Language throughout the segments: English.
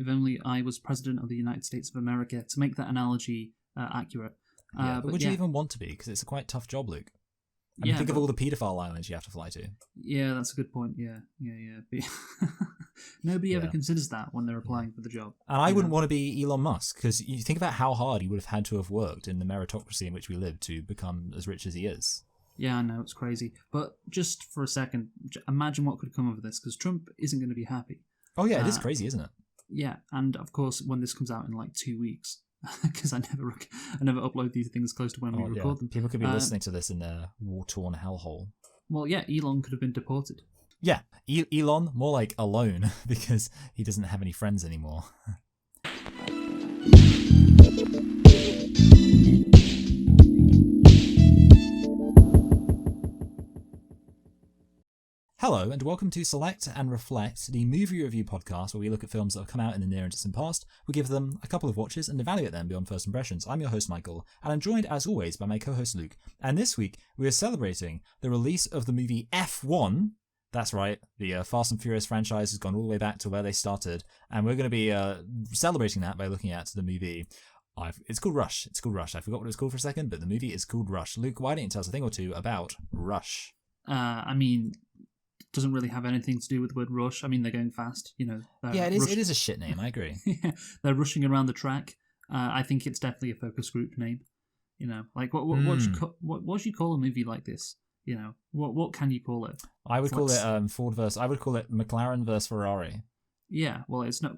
If only I was president of the United States of America, to make that analogy accurate. But would you even want to be? Because it's a quite tough job, Luke. I mean, think of all the paedophile islands you have to fly to. Yeah, that's a good point. Yeah. But nobody ever considers that when they're applying for the job. And I wouldn't want to be Elon Musk, because you think about how hard he would have had to have worked in the meritocracy in which we live to become as rich as he is. Yeah, I know, it's crazy. But just for a second, imagine what could come of this, because Trump isn't going to be happy. Oh yeah, it is crazy, isn't it? Yeah, and of course, when this comes out in like 2 weeks, because I never upload these things close to when we record them. People could be listening to this in their war-torn hellhole. Well, yeah, Elon could have been deported. Yeah, Elon, more like alone, because he doesn't have any friends anymore. Hello, and welcome to Select and Reflect, the movie review podcast where we look at films that have come out in the near and distant past, we give them a couple of watches, and evaluate them beyond first impressions. I'm your host, Michael, and I'm joined, as always, by my co-host, Luke. And this week, we are celebrating the release of the movie F1. That's right, the Fast and Furious franchise has gone all the way back to where they started, and we're going to be celebrating that by looking at the movie. It's called Rush. I forgot what it was called for a second, but the movie is called Rush. Luke, why don't you tell us a thing or two about Rush? Doesn't really have anything to do with the word rush. I mean, they're going fast, you know. Yeah, it is a shit name, I agree. Yeah, they're rushing around the track. I think it's definitely a focus group name. You know, like what should you call a movie like this? You know, what can you call it? I would call it Ford versus. I would call it McLaren versus Ferrari. Yeah, well, it's not.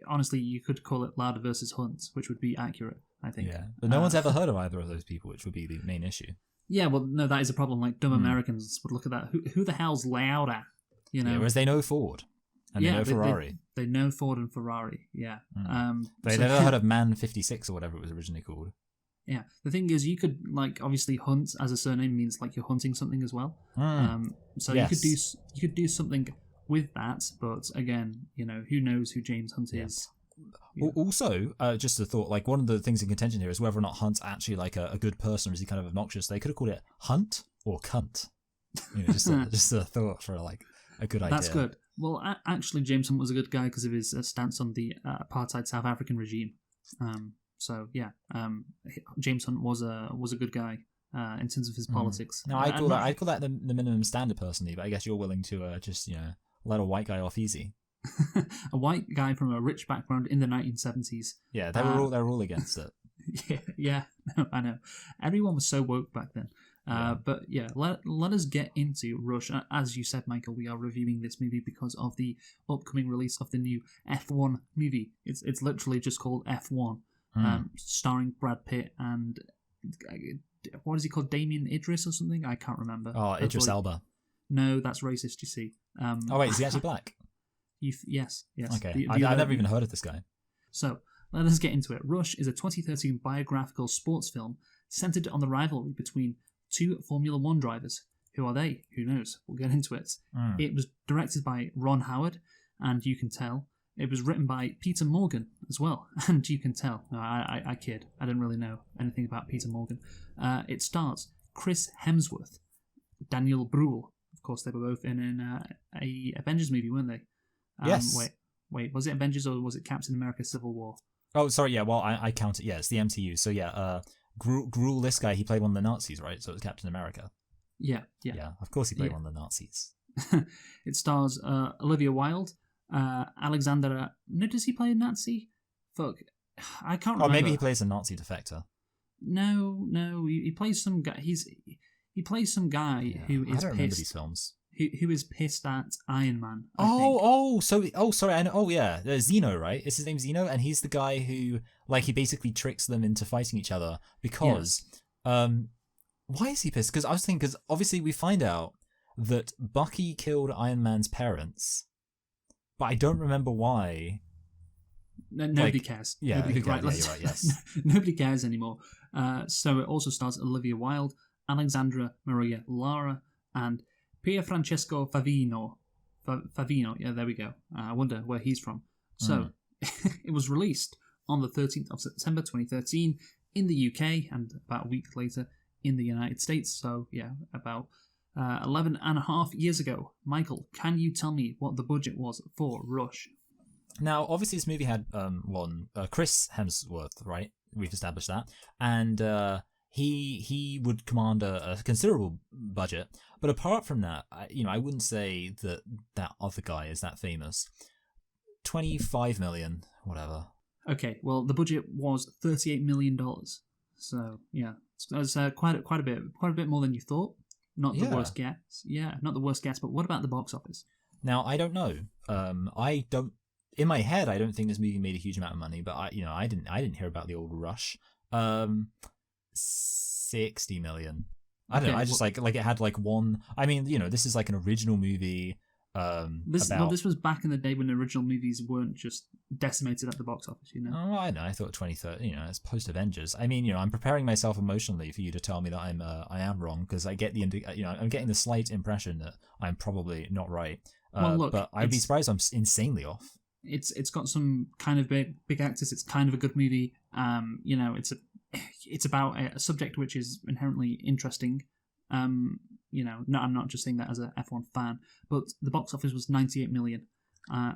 Honestly, you could call it Lauda versus Hunt, which would be accurate, I think. Yeah, but no one's ever heard of either of those people, which would be the main issue. Yeah, well, no, that is a problem. Like, dumb Americans would look at that. Who the hell's Lauda? You know, whereas they know Ford and they know Ferrari. They know Ford and Ferrari. Yeah. They've never heard of Man 56 or whatever it was originally called. Yeah. The thing is, you could obviously Hunt as a surname means like you're hunting something as well. So yes. you could do something with that, but again, you know, who knows who James Hunt is. Yeah. Also, just a thought, like one of the things in contention here is whether or not Hunt's actually like a good person, or is he kind of obnoxious? They could have called it Hunt or Cunt. You know, just a thought for like a good idea. That's good. Well, actually, James Hunt was a good guy because of his stance on the apartheid South African regime. James Hunt was a good guy in terms of his politics. No, I'd call that the minimum standard personally, but I guess you're willing to just let a white guy off easy. A white guy from a rich background in the 1970s. Yeah, they were all against it. Yeah, no, I know. Everyone was so woke back then. But yeah, let us get into Rush. As you said, Michael, we are reviewing this movie because of the upcoming release of the new F1 movie. It's literally just called F1, starring Brad Pitt and what is he called, Damien Idris or something? I can't remember. Oh, Idris Elba. No, that's racist. You see. Oh wait, is he actually black? Yes. Okay, I've never even heard of this guy. So let us get into it. Rush is a 2013 biographical sports film centered on the rivalry between two Formula One drivers. Who are they? Who knows? We'll get into it. It was directed by Ron Howard, and you can tell. It was written by Peter Morgan as well, and you can tell. No, I kid. I didn't really know anything about Peter Morgan. It stars Chris Hemsworth, Daniel Bruhl. Of course, they were both in a Avengers movie, weren't they? Yes. Wait. Was it Avengers or was it Captain America: Civil War? Oh, sorry. Yeah. Well, I count it. Yeah, it's the MCU. So yeah. Gruhl, this guy, he played one of the Nazis, right? So it was Captain America. Yeah. Of course he played one of the Nazis. It stars Olivia Wilde, Alexandra. No, does he play a Nazi? Fuck, I can't remember. Or maybe he plays a Nazi defector. No, he plays some guy. He plays some guy who is I don't remember pissed. These films. Who is pissed at Iron Man? Sorry, I know. Oh, yeah, Zeno, right? Is his name Zeno? And he's the guy who, like, he basically tricks them into fighting each other because, why is he pissed? Because I was thinking, because obviously we find out that Bucky killed Iron Man's parents, but I don't remember why. Nobody cares. Yeah, nobody you're right, yes. Nobody cares anymore. So it also stars Olivia Wilde, Alexandra Maria Lara, and Pierfrancesco Favino. Favino, yeah, there we go. I wonder where he's from. So, it was released on the 13th of September 2013 in the UK and about a week later in the United States. So, yeah, about 11 and a half years ago. Michael, can you tell me what the budget was for Rush? Now, obviously, this movie had Chris Hemsworth, right? We've established that, and he would command a considerable budget. But apart from that, I wouldn't say that other guy is that famous. 25 million, whatever. Okay, well, the budget was $38 million. So, yeah, it's quite a bit more than you thought. Not the worst guess. Yeah, not the worst guess, but what about the box office? Now, I don't know. In my head, I don't think this movie made a huge amount of money, but I didn't hear about the old Rush. 60 million. I don't know. I just like it had like one. I mean, this is like an original movie. This was back in the day when original movies weren't just decimated at the box office. Oh, I know. I thought 2030. It's post Avengers. I mean, I'm preparing myself emotionally for you to tell me that I am wrong, because I get I'm getting the slight impression that I'm probably not right. Well, look, but I'd be surprised I'm insanely off. It's got some kind of big actors. It's kind of a good movie. It's about a subject which is inherently interesting. I'm not just saying that as a F1 fan, but the box office was 98 million.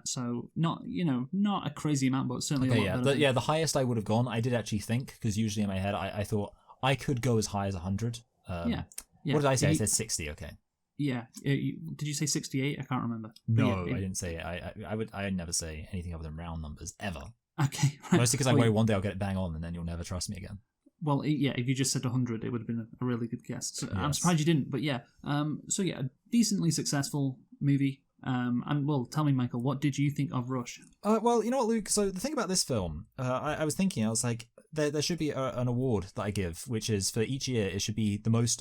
So not a crazy amount, but certainly a lot better. The highest I would have gone, I did actually think, because usually in my head I thought I could go as high as 100. Yeah. What did I say? I said 60. Okay. Yeah. Did you say 68? I can't remember. No, I didn't say it. I'd never say anything other than round numbers ever. Okay. Right. Mostly because I worry one day I'll get it bang on and then you'll never trust me again. Well, yeah, if you just said 100, it would have been a really good guess. So yes. I'm surprised you didn't, but yeah. A decently successful movie. Tell me, Michael, what did you think of Rush? Well, you know what, Luke? So the thing about this film, I was thinking, I was like, there should be an award that I give, which is for each year, it should be the most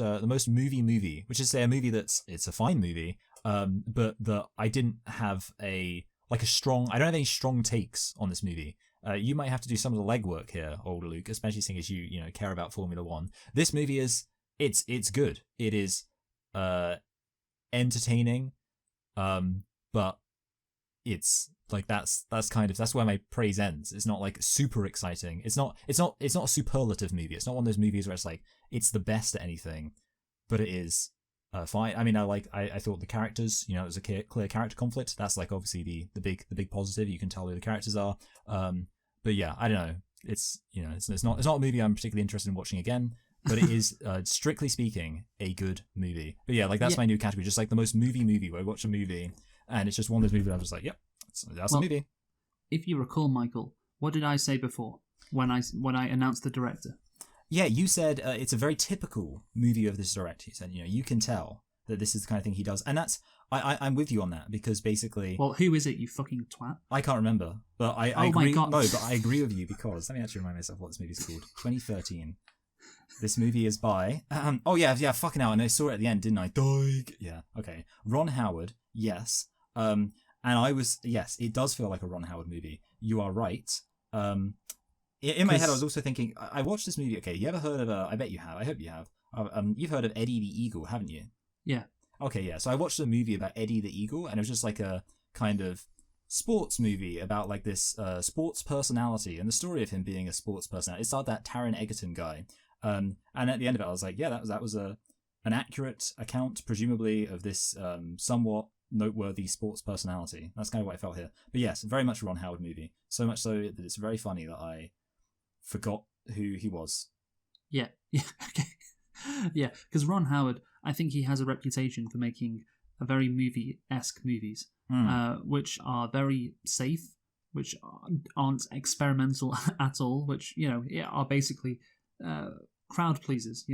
movie, which is, say, a movie it's a fine movie, but that I didn't have I don't have any strong takes on this movie. You might have to do some of the legwork here, older Luke, especially seeing as you care about Formula One. This movie it's good. It is entertaining, but it's like that's where my praise ends. It's not like super exciting. It's not a superlative movie. It's not one of those movies where it's like it's the best at anything, but it is fine. I mean, I thought the characters, it was a clear character conflict. That's like obviously the big positive. You can tell who the characters are. But yeah, I don't know. It's it's not a movie I'm particularly interested in watching again, but it is strictly speaking a good movie. But yeah, that's my new category, just like the most movie where I watch a movie and it's just one of those movies where I'm just like, yep, that's a movie. If you recall, Michael, what did I say before when I announced the director? Yeah, you said it's a very typical movie of this director. You said you can tell that this is the kind of thing he does, and that's I'm with you on that, because basically... Well, who is it, you fucking twat? I can't remember, but I agree. My God. No, but I agree with you, because... Let me actually remind myself what this movie's called. 2013. This movie is by... fucking hell, and I saw it at the end, didn't I? Yeah, okay. Ron Howard, yes. And I was... Yes, it does feel like a Ron Howard movie. You are right. In my head, I was also thinking... I watched this movie... Okay, you ever heard of... I bet you have. I hope you have. You've heard of Eddie the Eagle, haven't you? Yeah. Okay, yeah. So I watched a movie about Eddie the Eagle, and it was just like a kind of sports movie about like this sports personality and the story of him being a sports personality. It started that Taron Egerton guy, and at the end of it, I was like, yeah, that was an accurate account, presumably, of this somewhat noteworthy sports personality. That's kind of what I felt here. But yes, very much a Ron Howard movie. So much so that it's very funny that I forgot who he was. Yeah. Okay. Yeah, because Ron Howard, I think he has a reputation for making a very movie-esque movies, which are very safe, which aren't experimental at all, which, are basically crowd pleasers,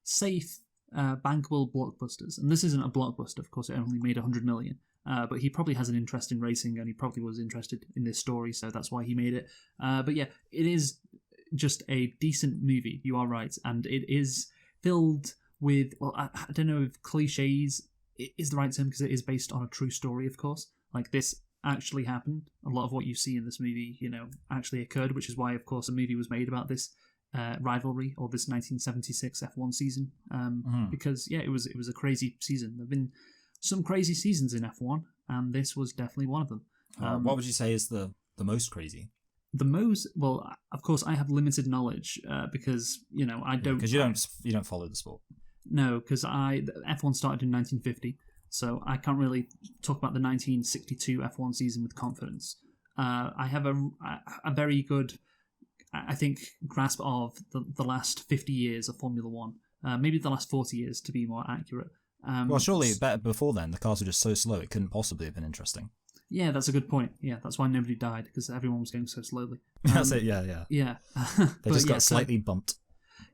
safe, bankable blockbusters. And this isn't a blockbuster, of course, it only made 100 million. But he probably has an interest in racing, and he probably was interested in this story, so that's why he made it. But yeah, it is just a decent movie, you are right, and it is filled with, well, I don't know if cliches is the right term, because it is based on a true story, of course. Like, this actually happened. A lot of what you see in this movie, actually occurred, which is why, of course, a movie was made about this rivalry, or this 1976 F1 season. Because, yeah, it was a crazy season. There have been some crazy seasons in F1, and this was definitely one of them. What would you say is the most crazy? The most, well, of course, I have limited knowledge because I don't. Because you don't follow the sport. No, because F1 started in 1950, so I can't really talk about the 1962 F1 season with confidence. I have a very good, I think, grasp of the last 50 years of Formula One. Maybe the last 40 years, to be more accurate. Well, surely better before then. The cars were just so slow, it couldn't possibly have been interesting. Yeah, that's a good point. Yeah, that's why nobody died, because everyone was going so slowly. That's it, yeah. Yeah. They just got slightly bumped.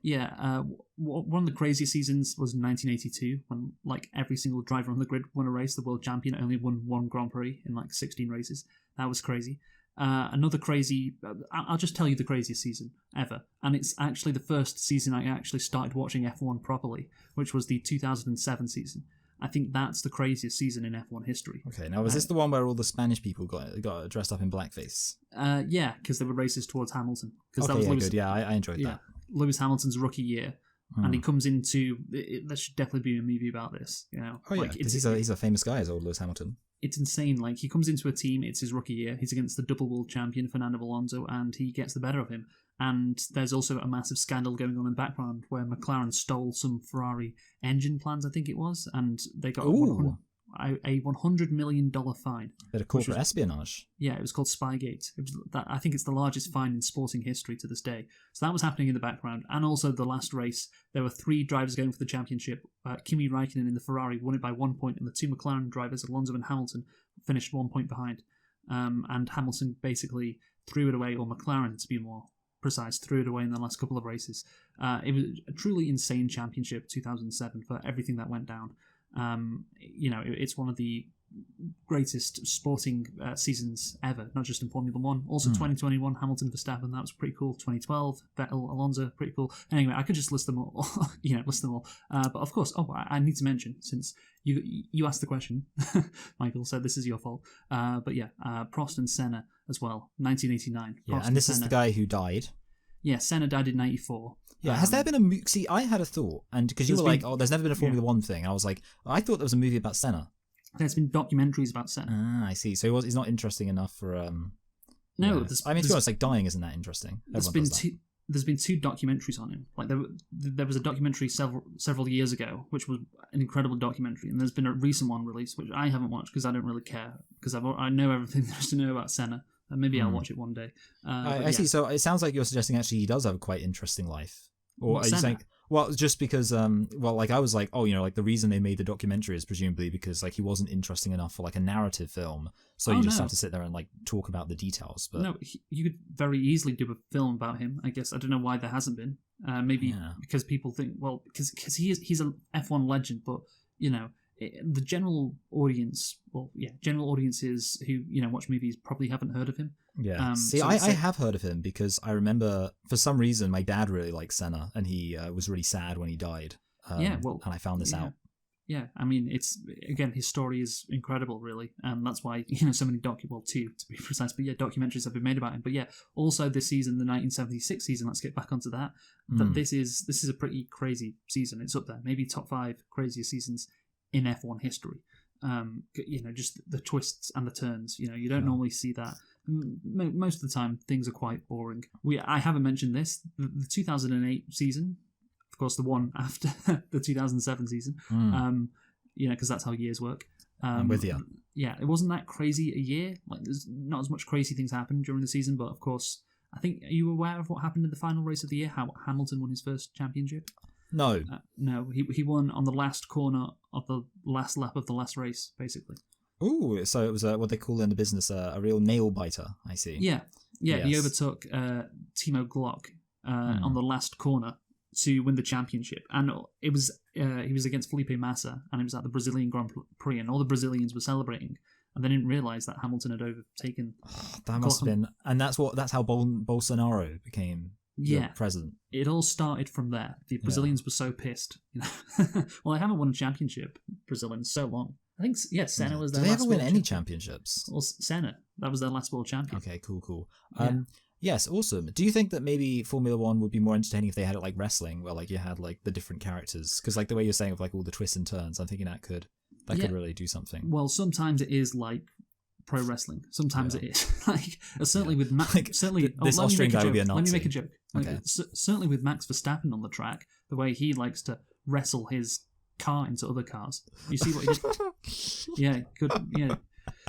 Yeah, one of the craziest seasons was 1982, when like every single driver on the grid won a race. The world champion only won one Grand Prix in like 16 races. That was crazy. Another crazy... I'll just tell you the craziest season ever. And it's actually the first season I actually started watching F1 properly, which was the 2007 season. I think that's the craziest season in F1 history. Okay, now was this the one where all the Spanish people got dressed up in blackface? Yeah, because they were racist towards Hamilton. Okay, that was yeah, Lewis, good. Yeah, I enjoyed that. Lewis Hamilton's rookie year. And he comes into... There should definitely be a movie about this. You know? Oh, yeah, because he's a famous guy, as old Lewis Hamilton. It's insane. Like, he comes into a team, it's his rookie year, he's against the double world champion, Fernando Alonso, and he gets the better of him. And there's also a massive scandal going on in the background where McLaren stole some Ferrari engine plans, I think it was, and they got a $100 million fine. Bit of corporate espionage. Yeah, it was called Spygate. I think it's the largest fine in sporting history to this day. So that was happening in the background. And also the last race, there were 3 drivers going for the championship. Kimi Räikkönen in the Ferrari won it by 1 point, and the 2 McLaren drivers, Alonso and Hamilton, finished 1 point behind. And Hamilton basically threw it away, or McLaren to be more precise, threw it away in the last couple of races. It was a truly insane championship, 2007, for everything that went down. It's one of the greatest sporting seasons ever, not just in Formula One. Also, 2021, Hamilton, Verstappen, that was pretty cool. 2012, Vettel, Alonso, pretty cool. Anyway, I could just list them all. But of course, I need to mention, since you asked the question, Michael, so this is your fault. But yeah, Prost and Senna as well, 1989. Yeah, and this is the guy who died. Yeah, Senna died in 94. Yeah, has there been a movie? See, I had a thought, and because you were like, there's never been a Formula One thing. I was like, I thought there was a movie about Senna. There's been documentaries about Senna. Ah, I see. So he's not interesting enough for... No. I mean, to be honest, like, dying isn't that interesting. There's been 2 documentaries on him. Like, there was a documentary several years ago, which was an incredible documentary, and there's been a recent one released, which I haven't watched because I don't really care, because I know everything there is to know about Senna. And maybe I'll watch it one day. I see. So it sounds like you're suggesting actually he does have a quite interesting life. Or are you saying... Well, just because, I was like, like the reason they made the documentary is presumably because like he wasn't interesting enough for like a narrative film, so you just have to sit there and like talk about the details. But no, you could very easily do a film about him. I guess I don't know why there hasn't been. Maybe because people think, well, because he's a F1 legend, but the general audience, general audiences who watch movies probably haven't heard of him. Yeah. I have heard of him because I remember for some reason my dad really liked Senna, and he was really sad when he died. And I found this out. Yeah, I mean, it's again, his story is incredible, really, and that's why so many two to be precise, but documentaries have been made about him. But also this season, the 1976 season. Let's get back onto that. But this is a pretty crazy season. It's up there, maybe top 5 craziest seasons in F1 history. Just the twists and the turns. You don't normally see that. Most of the time, things are quite boring. I haven't mentioned this. The 2008 season, of course, the one after the 2007 season. Because that's how years work. I'm with you. Yeah, it wasn't that crazy a year. Like, there's not as much crazy things happened during the season, but of course, I think, are you aware of what happened in the final race of the year? How Hamilton won his first championship? No. No, he won on the last corner of the last lap of the last race, basically. Ooh, so it was what they call in the business a real nail biter. I see. Yeah. Yes. He overtook Timo Glock on the last corner to win the championship, and it was he was against Felipe Massa, and it was at the Brazilian Grand Prix, and all the Brazilians were celebrating, and they didn't realize that Hamilton had overtaken. That must have been, and that's how Bolsonaro became. President. It all started from there. The Brazilians were so pissed. Well, they haven't won a championship, Brazil, in so long. I think, Senna was their last. Did they ever win any championships? Well, Senna, that was their last world champion. Okay, cool. Yes, awesome. Do you think that maybe Formula One would be more entertaining if they had it like wrestling, where like you had like the different characters? Because like the way you're saying of like all the twists and turns, I'm thinking that could really do something. Well, sometimes it is like pro wrestling. Sometimes it is certainly with Max. Certainly, this Austrian guy would be a Nazi. Let me make a joke. Okay. Certainly with Max Verstappen on the track, the way he likes to wrestle his car into other cars. You see what he did? Yeah, good. Yeah,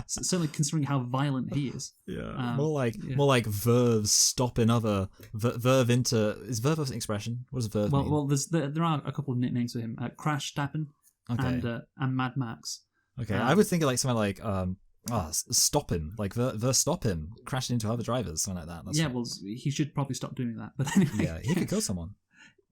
Certainly considering how violent he is. Yeah, more like verbs stopping other verve into is verve an expression? What does verve mean? Well, there are a couple of nicknames for him: Crash Stappen and Mad Max. Okay, I would think of like something like stop him, like stop him, crashing into other drivers, something like that. Well, he should probably stop doing that. But anyway, yeah, he could kill someone.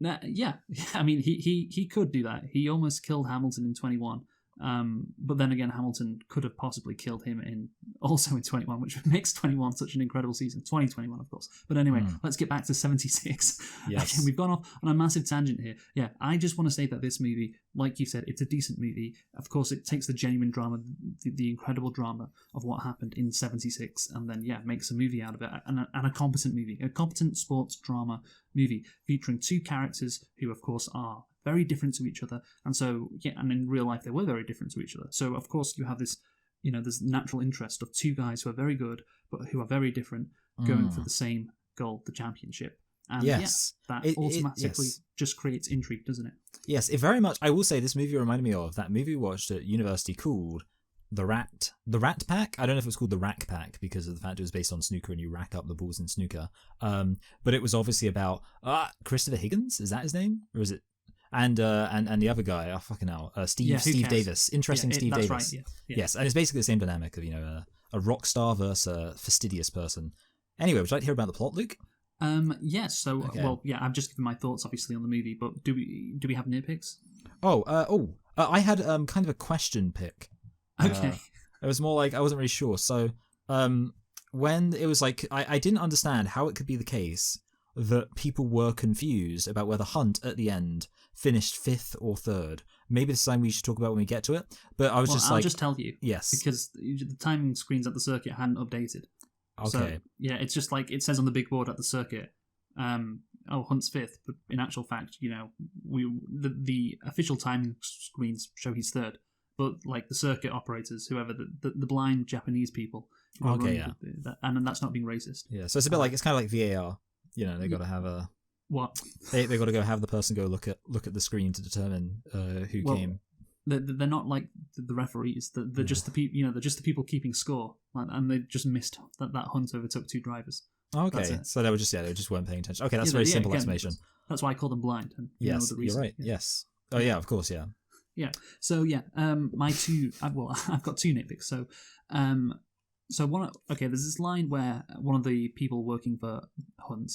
Yeah, I mean, he could do that. He almost killed Hamilton in 21. But then again, Hamilton could have possibly killed him in 21, which makes 21 such an incredible season. 2021, of course. But anyway, let's get back to 76. Yes. Again, we've gone off on a massive tangent here. Yeah, I just want to say that this movie, like you said, it's a decent movie. Of course, it takes the genuine drama, the incredible drama of what happened in 76, and then, makes a movie out of it, and a competent movie, a competent sports drama movie featuring two characters who, of course, are very different to each other, and so and in real life they were very different to each other. So of course you have this, this natural interest of two guys who are very good but who are very different, going for the same goal, the championship. And that automatically just creates intrigue, doesn't it? Yes, it very much. I will say this movie reminded me of that movie we watched at university called The Rat Pack. I don't know if it was called The Rack Pack because of the fact it was based on snooker and you rack up the balls in snooker. But it was obviously about Christopher Higgins. Is that his name, or is it? And the other guy, Steve Davis. Interesting, Steve that's Davis. Right, yeah. Yes, and it's basically the same dynamic of a rock star versus a fastidious person. Anyway, would you like to hear about the plot, Luke? Yes. So, okay. I've just given my thoughts, obviously, on the movie, but do we have nitpicks? I had kind of a question pick. Okay. It was more like I wasn't really sure. So, when it was like I didn't understand how it could be the case that people were confused about whether Hunt at the end finished 5th or 3rd. Maybe this is something we should talk about when we get to it. But I was I'll just tell you. Yes. Because the timing screens at the circuit hadn't updated. Okay. So, it's just like it says on the big board at the circuit, Hunt's 5th, but in actual fact, the official timing screens show he's 3rd. But like the circuit operators, whoever, the blind Japanese people. And that's not being racist. Yeah, so it's a bit like, it's kind of like VAR. They got to have a... What? They got to go have the person go look at the screen to determine who came. They're not like the referees. They're just the people. They're just the people keeping score, and they just missed that Hunt overtook two drivers. Okay, so they just weren't paying attention. Okay, that's a very simple explanation. That's why I call them blind. And yes, the reason. You're right. Yeah. Yes. Oh yeah, of course, yeah. Yeah. So my two. I've got two nitpicks. So there's this line where one of the people working for Hunt,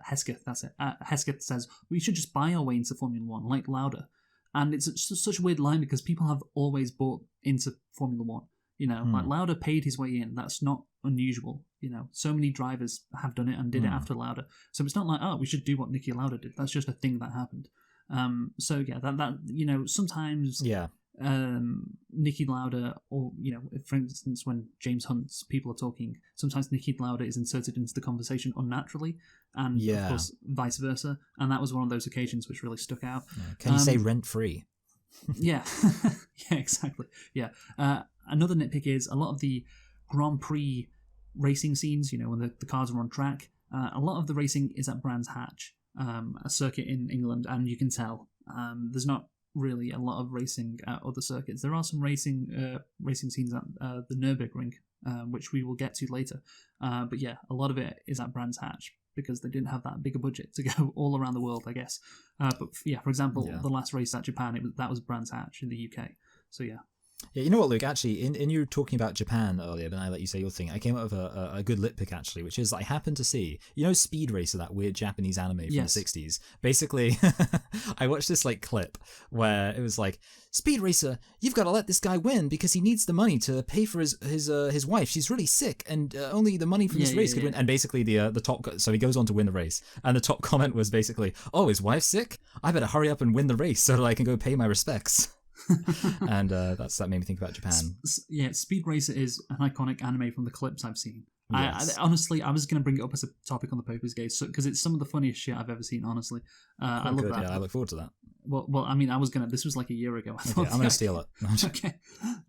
Hesketh, that's it. Hesketh says, "We should just buy our way into Formula One, like Lauda." And it's such a weird line because people have always bought into Formula One. Like Lauda paid his way in. That's not unusual. So many drivers have done it and did it after Lauda. So it's not like, we should do what Niki Lauda did. That's just a thing that happened. Sometimes Niki Lauda, or for instance, when James Hunt's people are talking, sometimes Niki Lauda is inserted into the conversation unnaturally, and of course vice versa. And that was one of those occasions which really stuck out. Can you say rent free? Yeah, yeah, exactly. Yeah. Another nitpick is a lot of the Grand Prix racing scenes. When the cars are on track, a lot of the racing is at Brands Hatch, a circuit in England, and you can tell there's not really a lot of racing at other circuits. There are some racing scenes at the Nürburgring, which we will get to later. But yeah, a lot of it is at Brands Hatch because they didn't have that bigger budget to go all around the world, I guess. For example, the last race at Japan, that was Brands Hatch in the UK. So yeah. Yeah, you know what, Luke? Actually, in you talking about Japan earlier, then I let you say your thing. I came up with a good lit pick actually, which is I happened to see, Speed Racer, that weird Japanese anime from the 60s. Basically, I watched this clip where it was like, Speed Racer, you've got to let this guy win because he needs the money to pay for his wife. She's really sick, and only the money from this race could win. And basically, the top, so he goes on to win the race, and the top comment was basically, "Oh, his wife's sick? I better hurry up and win the race so that I can go pay my respects." And that made me think about Japan. Speed Racer is an iconic anime from the clips I've seen. Yes. I honestly was going to bring it up as a topic on the Poker's Gaze because it's some of the funniest shit I've ever seen. Honestly, I love that. Yeah, I look forward to that. Well, I mean, this was like a year ago. Okay, I'm going to steal it. Okay.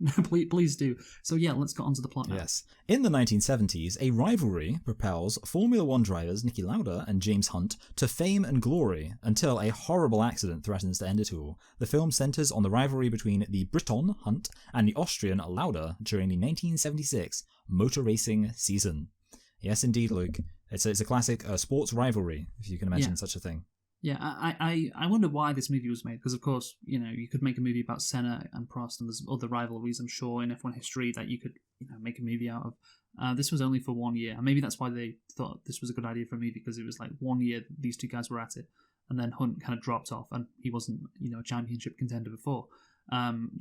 No, please do. So yeah, let's get on to the plot now. Yes. In the 1970s, a rivalry propels Formula One drivers Niki Lauda and James Hunt to fame and glory until a horrible accident threatens to end it all. The film centers on the rivalry between the Briton, Hunt, and the Austrian, Lauda, during the 1976 motor racing season. Yes, indeed, Luke. It's a classic sports rivalry, if you can imagine such a thing. Yeah, I wonder why this movie was made, because of course, you could make a movie about Senna and Prost, and there's other rivalries, I'm sure, in F1 history that you could make a movie out of. This was only for 1 year, and maybe that's why they thought this was a good idea for a movie, because it was like 1 year these two guys were at it, and then Hunt kind of dropped off, and he wasn't a championship contender before.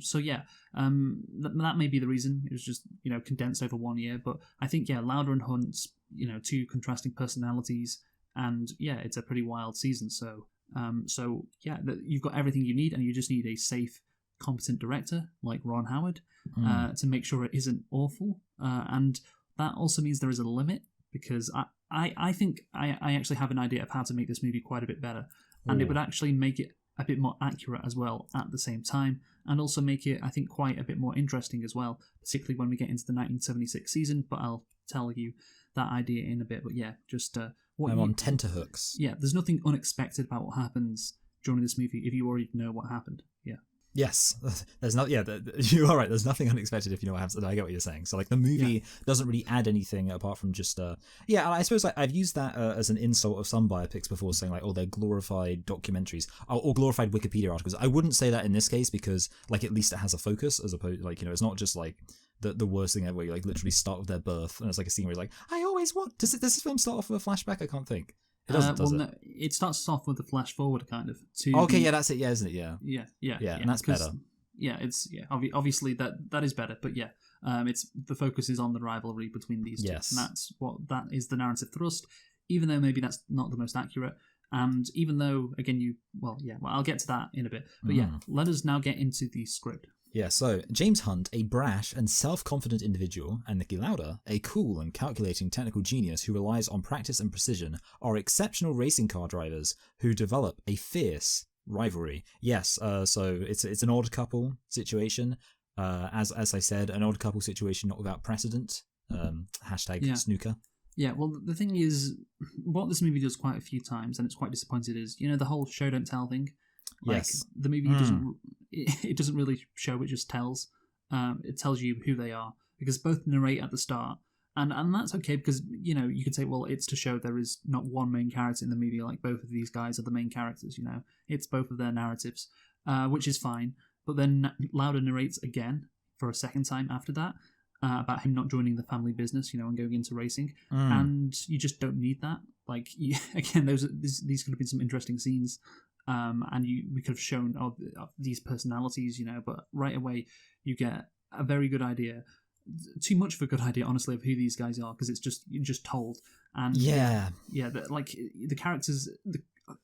So yeah, that may be the reason. It was just condensed over 1 year, but I think Lauda and Hunt, two contrasting personalities. And yeah, it's a pretty wild season. So, you've got everything you need, and you just need a safe, competent director like Ron Howard to make sure it isn't awful. And that also means there is a limit, because I think I actually have an idea of how to make this movie quite a bit better, and it would actually make it a bit more accurate as well at the same time, and also make it, I think, quite a bit more interesting as well, particularly when we get into the 1976 season. But I'll tell you that idea in a bit. But yeah, just I'm on tenterhooks. Yeah, there's nothing unexpected about what happens during this movie if you already know what happened. Yeah. Yes, there's not. Yeah, you are right. There's nothing unexpected if you know what happens. I get what you're saying. So like the movie doesn't really add anything apart from just. I suppose I've used that as an insult of some biopics before, saying like, oh, they're glorified documentaries or glorified Wikipedia articles. I wouldn't say that in this case, because like at least it has a focus, as opposed it's not just like the worst thing ever, where you like literally start with their birth and it's like a scene where you're like, I always want. Does this film start off with a flashback? I can't think. It doesn't, does it? No, it starts off with a flash forward, kind of. That's it. Yeah, isn't it? Yeah. Yeah, and that's better. Yeah, obviously that is better, but yeah, it's the focus is on the rivalry between these two, and that is the narrative thrust. Even though maybe that's not the most accurate, and even though again I'll get to that in a bit, but let us now get into the script. Yeah, so James Hunt, a brash and self-confident individual, and Niki Lauda, a cool and calculating technical genius who relies on practice and precision, are exceptional racing car drivers who develop a fierce rivalry. Yes, so it's an odd couple situation. As I said, an odd couple situation not without precedent. Snooker. Yeah, well, the thing is, what this movie does quite a few times, and it's quite disappointed, is the whole show don't tell thing. Like, the movie doesn't really show, it just tells. It tells you who they are, because both narrate at the start, and that's okay, because you could say, well, it's to show there is not one main character in the movie, like both of these guys are the main characters. It's both of their narratives, which is fine. But then Lauda narrates again for a second time after that about him not joining the family business, and going into racing, and you just don't need that. Like again, these could have been some interesting scenes. And we could have shown these personalities, but right away you get a very good idea, too much of a good idea, honestly, of who these guys are, because you're just told. And the characters,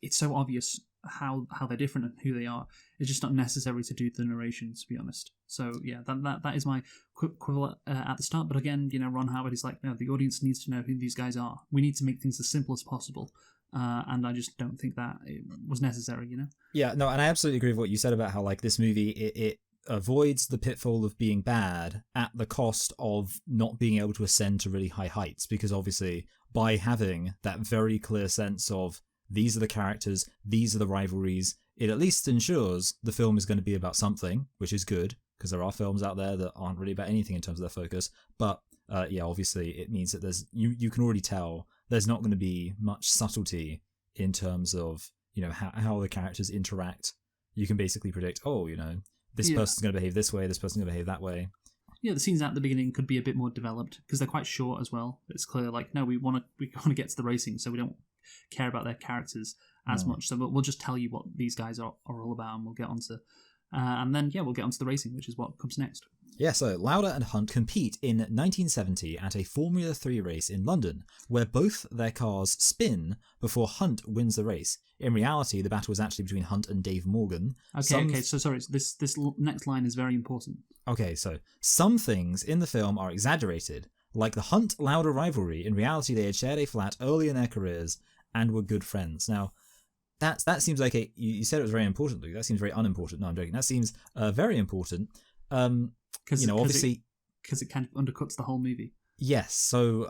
it's so obvious how they're different and who they are. It's just not necessary to do the narration, to be honest. So yeah, that is my quibble at the start. But again, Ron Howard is like, no, the audience needs to know who these guys are. We need to make things as simple as possible. And I just don't think that it was necessary, Yeah, no, and I absolutely agree with what you said about how like this movie it avoids the pitfall of being bad at the cost of not being able to ascend to really high heights, because obviously by having that very clear sense of these are the characters, these are the rivalries, it at least ensures the film is going to be about something, which is good, because there are films out there that aren't really about anything in terms of their focus. But obviously it means that there's you can already tell there's not going to be much subtlety in terms of how the characters interact. You can basically predict, this person's going to behave this way, this person's going to behave that way. Yeah, the scenes at the beginning could be a bit more developed, because they're quite short as well. It's clear, like, no, we want to get to the racing, so we don't care about their characters as much. So we'll just tell you what these guys are all about, and we'll get onto and then we'll get onto the racing, which is what comes next. Yeah, so Lauda and Hunt compete in 1970 at a Formula 3 race in London, where both their cars spin before Hunt wins the race. In reality, the battle was actually between Hunt and Dave Morgan. Okay, so sorry, this next line is very important. Okay, so some things in the film are exaggerated, like the Hunt-Lauda rivalry. In reality, they had shared a flat early in their careers and were good friends. Now, that seems like you said it was very important, Luke. That seems very unimportant. No, I'm joking. That seems very important. Because obviously, because it kind of undercuts the whole movie. Yes. So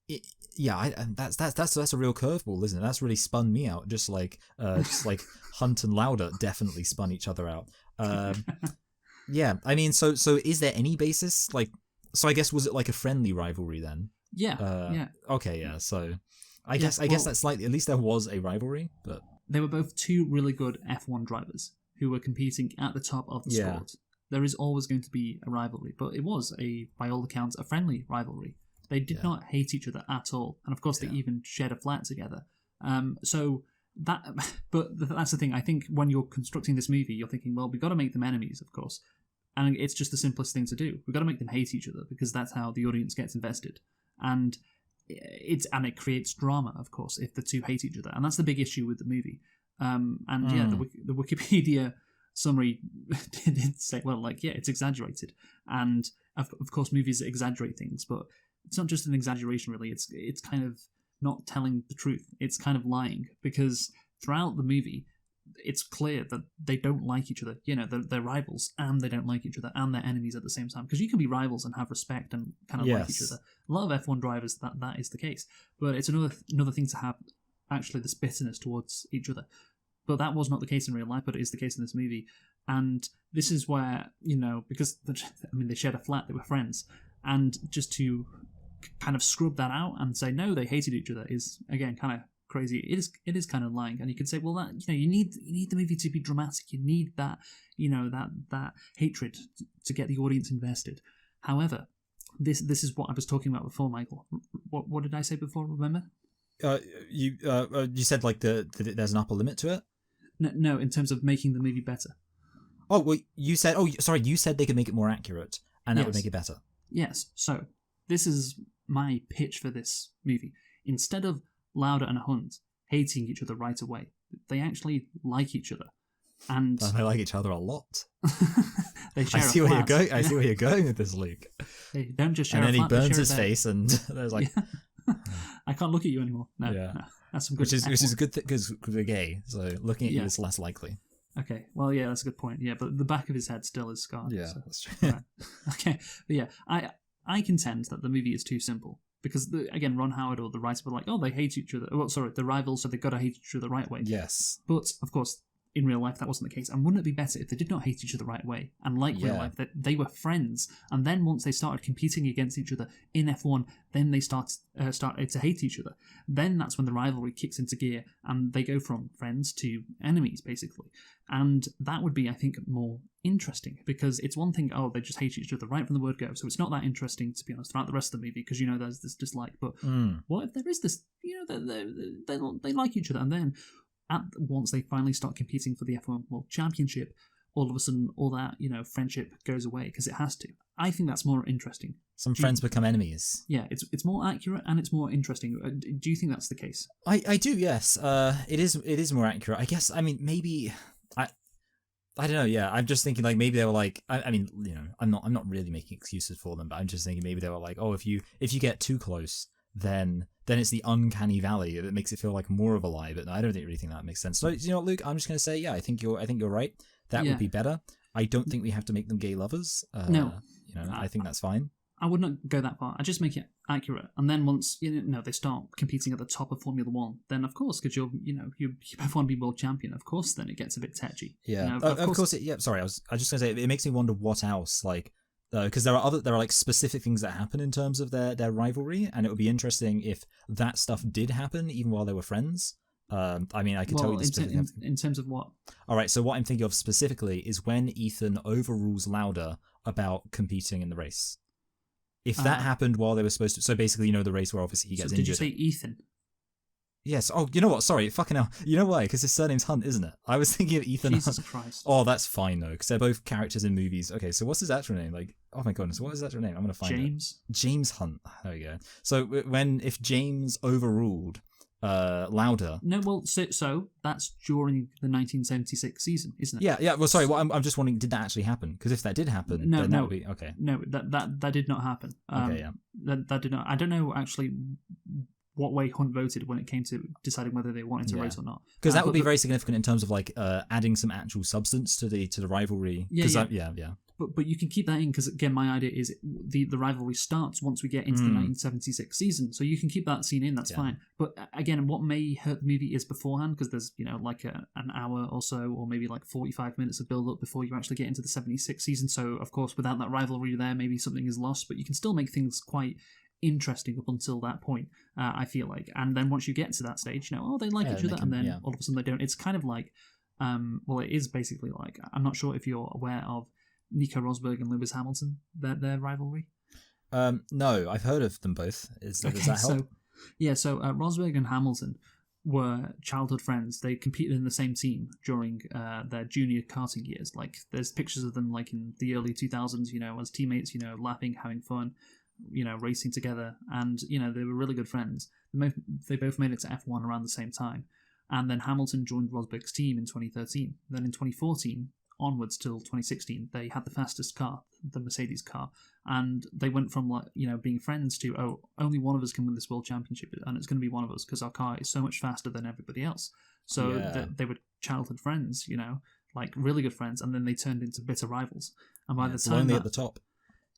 that's a real curveball, isn't it? That's really spun me out. Just like Hunt and Lauder definitely spun each other out. Yeah. I mean, so is there any basis? Like, so I guess was it like a friendly rivalry then? Yeah. Yeah. Okay. Yeah. So. I guess that's slightly. At least there was a rivalry, but they were both two really good F1 drivers who were competing at the top of the sport. There is always going to be a rivalry, but it was by all accounts, a friendly rivalry. They did not hate each other at all, and of course, they even shared a flat together. But that's the thing. I think when you're constructing this movie, you're thinking, well, we've got to make them enemies, of course, and it's just the simplest thing to do. We've got to make them hate each other because that's how the audience gets invested, and it creates drama, of course, if the two hate each other, and that's the big issue with the movie. The Wikipedia summary did say, well, like, yeah, it's exaggerated, and of course, movies exaggerate things, but it's not just an exaggeration, really. It's kind of not telling the truth. It's kind of lying, because throughout the movie, it's clear that they don't like each other. You know, they're rivals, and they don't like each other, and they're enemies at the same time. Because you can be rivals and have respect and kind of like each other. A lot of F1 drivers, that is the case. But it's another thing to have actually this bitterness towards each other. But that was not the case in real life, but it is the case in this movie. And this is where, because they shared a flat, they were friends, and just to kind of scrub that out and say no, they hated each other is again kind of crazy. It is kind of lying, and you could say, well, that you need the movie to be dramatic. You need that that hatred to get the audience invested. However, this is what I was talking about before, Michael. What did I say before? Remember? You said like there's an upper limit to it. No, in terms of making the movie better. Oh well, you said. Oh, sorry, you said they could make it more accurate, and that would make it better. Yes. So this is my pitch for this movie. Instead of Lauder and Hunt hating each other right away, they actually like each other, and they like each other a lot. They share I see where you're going. I see where you're going with this, Luke. They don't just share. And then he burns his face, and there's like, I can't look at you anymore. No, that's some good. Which is a good thing because we're gay, so looking at you is less likely. Okay, well, yeah, that's a good point. Yeah, but the back of his head still is scarred. Yeah, so. that's true. Right. Okay, but yeah, I contend that the movie is too simple. Because, again, Ron Howard or the writer were like, oh, they hate each other. Well, sorry, the rivals, so they've got to hate each other the right way. Yes. But, of course, in real life, that wasn't the case. And wouldn't it be better if they did not hate each other the right way? And like real life, that they were friends. And then once they started competing against each other in F1, then they started to hate each other. Then that's when the rivalry kicks into gear, and they go from friends to enemies, basically. And that would be, I think, more interesting, because it's one thing, they just hate each other right from the word go, so it's not that interesting, to be honest, throughout the rest of the movie, because there's this dislike. But what if there is this, they like each other, and then once they finally start competing for the F1 World Championship, all of a sudden all that friendship goes away, because it has to. I think that's more interesting. Some friends become enemies. Yeah, it's more accurate and it's more interesting. Do you think that's the case? I do, yes. It is more accurate. I guess. I mean, maybe. I don't know. Yeah, I'm just thinking like maybe they were like. I mean, I'm not really making excuses for them, but I'm just thinking maybe they were like, oh, if you get too close, then it's the uncanny valley that makes it feel like more of a lie. But I don't really think that makes sense. So Luke, I'm just gonna say, yeah, I think you're right. That would be better. I don't think we have to make them gay lovers. No, I think that's fine. I would not go that far. I just make it accurate, and then once they start competing at the top of Formula One, then of course, because you both want to be world champion, of course, then it gets a bit tetchy. Yeah, of course. Sorry, I was just gonna say it makes me wonder what else, like, because there are like specific things that happen in terms of their rivalry, and it would be interesting if that stuff did happen even while they were friends. I mean, I could tell you in terms of what. All right, so what I'm thinking of specifically is when Ethan overrules Lauder about competing in the race. If that happened while they were supposed to, so basically, the race where obviously he gets injured. Did you say Ethan? Yes. Oh, you know what? Sorry, fucking hell. You know why? Because his surname's Hunt, isn't it? I was thinking of Ethan Hunt. Jesus Christ. Oh, that's fine though, because they're both characters in movies. Okay, so what's his actual name? Like, oh my goodness, what is his actual name? I'm gonna find James. it. James Hunt. There we go. So if James overruled Lauder. No, well, so that's during the 1976 season, isn't it? Yeah. Well, sorry. Well, I'm just wondering, did that actually happen? Because if that did happen, then that would be okay. No, that did not happen. Okay, yeah. That did not. I don't know actually what way Hunt voted when it came to deciding whether they wanted to race or not. Because that would be very significant in terms of like adding some actual substance to the rivalry. But you can keep that in because again, my idea is the rivalry starts once we get into the 1976 season, so you can keep that scene in. That's fine. But again, what may hurt the movie is beforehand, because there's like an hour or so, or maybe like 45 minutes of build up before you actually get into the 76 season. So of course, without that rivalry there, maybe something is lost. But you can still make things quite interesting up until that point, I feel like. And then once you get to that stage, they like each other, and then all of a sudden they don't. It's kind of like, it is basically like, I'm not sure if you're aware of Nico Rosberg and Lewis Hamilton, their rivalry. No, I've heard of them both. Does that help? So Rosberg and Hamilton were childhood friends. They competed in the same team during their junior karting years. Like, there's pictures of them like in the early 2000s, as teammates, laughing, having fun, racing together, and they were really good friends. They both made it to F1 around the same time, and then Hamilton joined Rosberg's team in 2013. Then in 2014 onwards till 2016, they had the fastest car, the Mercedes car, and they went from being friends to only one of us can win this world championship, and it's going to be one of us because our car is so much faster than everybody else. So they were childhood friends, like really good friends, and then they turned into bitter rivals. And by the time lonely at the top.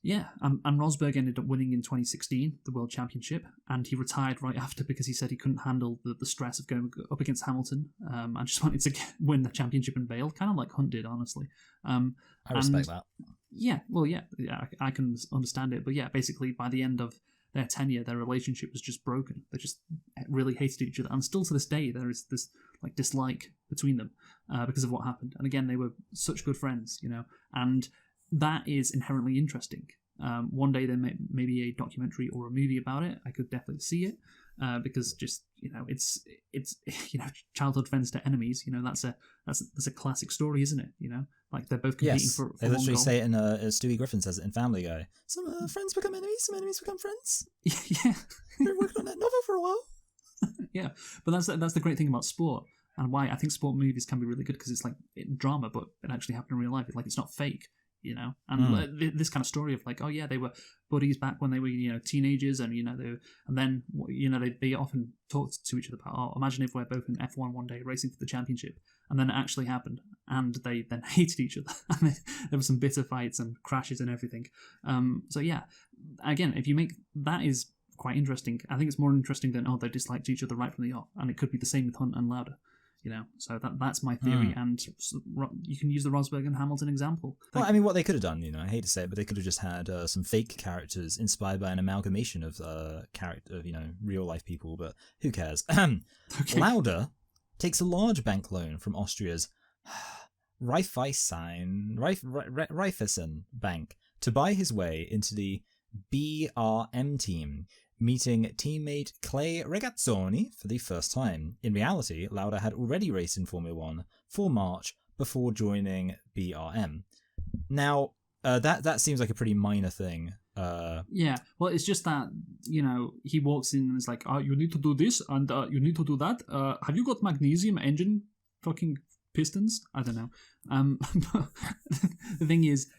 Yeah, and Rosberg ended up winning in 2016 the World Championship, and he retired right after because he said he couldn't handle the stress of going up against Hamilton, and just wanted to win the championship and bail, kind of like Hunt did, honestly. I respect that. Yeah, well, I can understand it, but basically by the end of their tenure, their relationship was just broken. They just really hated each other, and still to this day there is this like dislike between them because of what happened. And again, they were such good friends, and that is inherently interesting. One day there may be a documentary or a movie about it. I could definitely see it because just it's childhood friends to enemies. That's a classic story, isn't it? Like they're both competing for they literally one goal. say it in Stewie Griffin says it in Family Guy. Some friends become enemies, some enemies become friends. Yeah, we're working on that novel for a while. Yeah, but that's the great thing about sport. And why I think sport movies can be really good, because it's like drama, but it actually happened in real life. It's not fake. And this kind of story of like, they were buddies back when they were teenagers, and then they often talked to each other about, imagine if we're both in F1 one day racing for the championship, and then it actually happened, and they then hated each other, and there were some bitter fights and crashes and everything. Again, if you make that is quite interesting. I think it's more interesting than they disliked each other right from the off, and it could be the same with Hunt and Lauda. So that's my theory, and you can use the Rosberg and Hamilton example. Well, I mean, what they could have done, I hate to say it, but they could have just had some fake characters inspired by an amalgamation of real life people. But who cares? Okay. Lauda takes a large bank loan from Austria's Raiffeisen Bank to buy his way into the BRM team, meeting teammate Clay Regazzoni for the first time. In reality, Lauda had already raced in Formula One for March before joining BRM. Now, that seems like a pretty minor thing. Yeah, well, it's just that, he walks in and is like, you need to do this, and you need to do that. Have you got magnesium engine fucking pistons? I don't know. The thing is,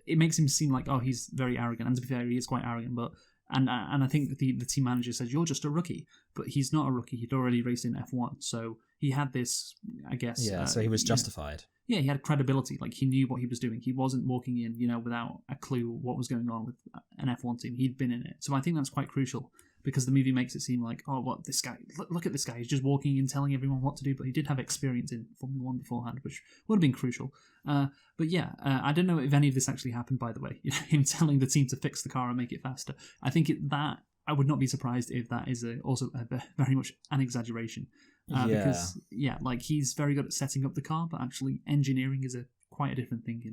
it makes him seem like, he's very arrogant, and to be fair, he is quite arrogant, but And I think the team manager says, you're just a rookie. But he's not a rookie. He'd already raced in F1. So he had this, I guess... Yeah, so he was justified. Yeah, he had credibility. Like, he knew what he was doing. He wasn't walking in, without a clue what was going on with an F1 team. He'd been in it. So I think that's quite crucial, because the movie makes it seem like, this guy... Look at this guy. He's just walking in, telling everyone what to do. But he did have experience in Formula 1 beforehand, which would have been crucial. But yeah, I don't know if any of this actually happened, by the way. Him telling the team to fix the car and make it faster. I think that I would not be surprised if that is also very much an exaggeration. Because, he's very good at setting up the car, but actually engineering is quite a different thing,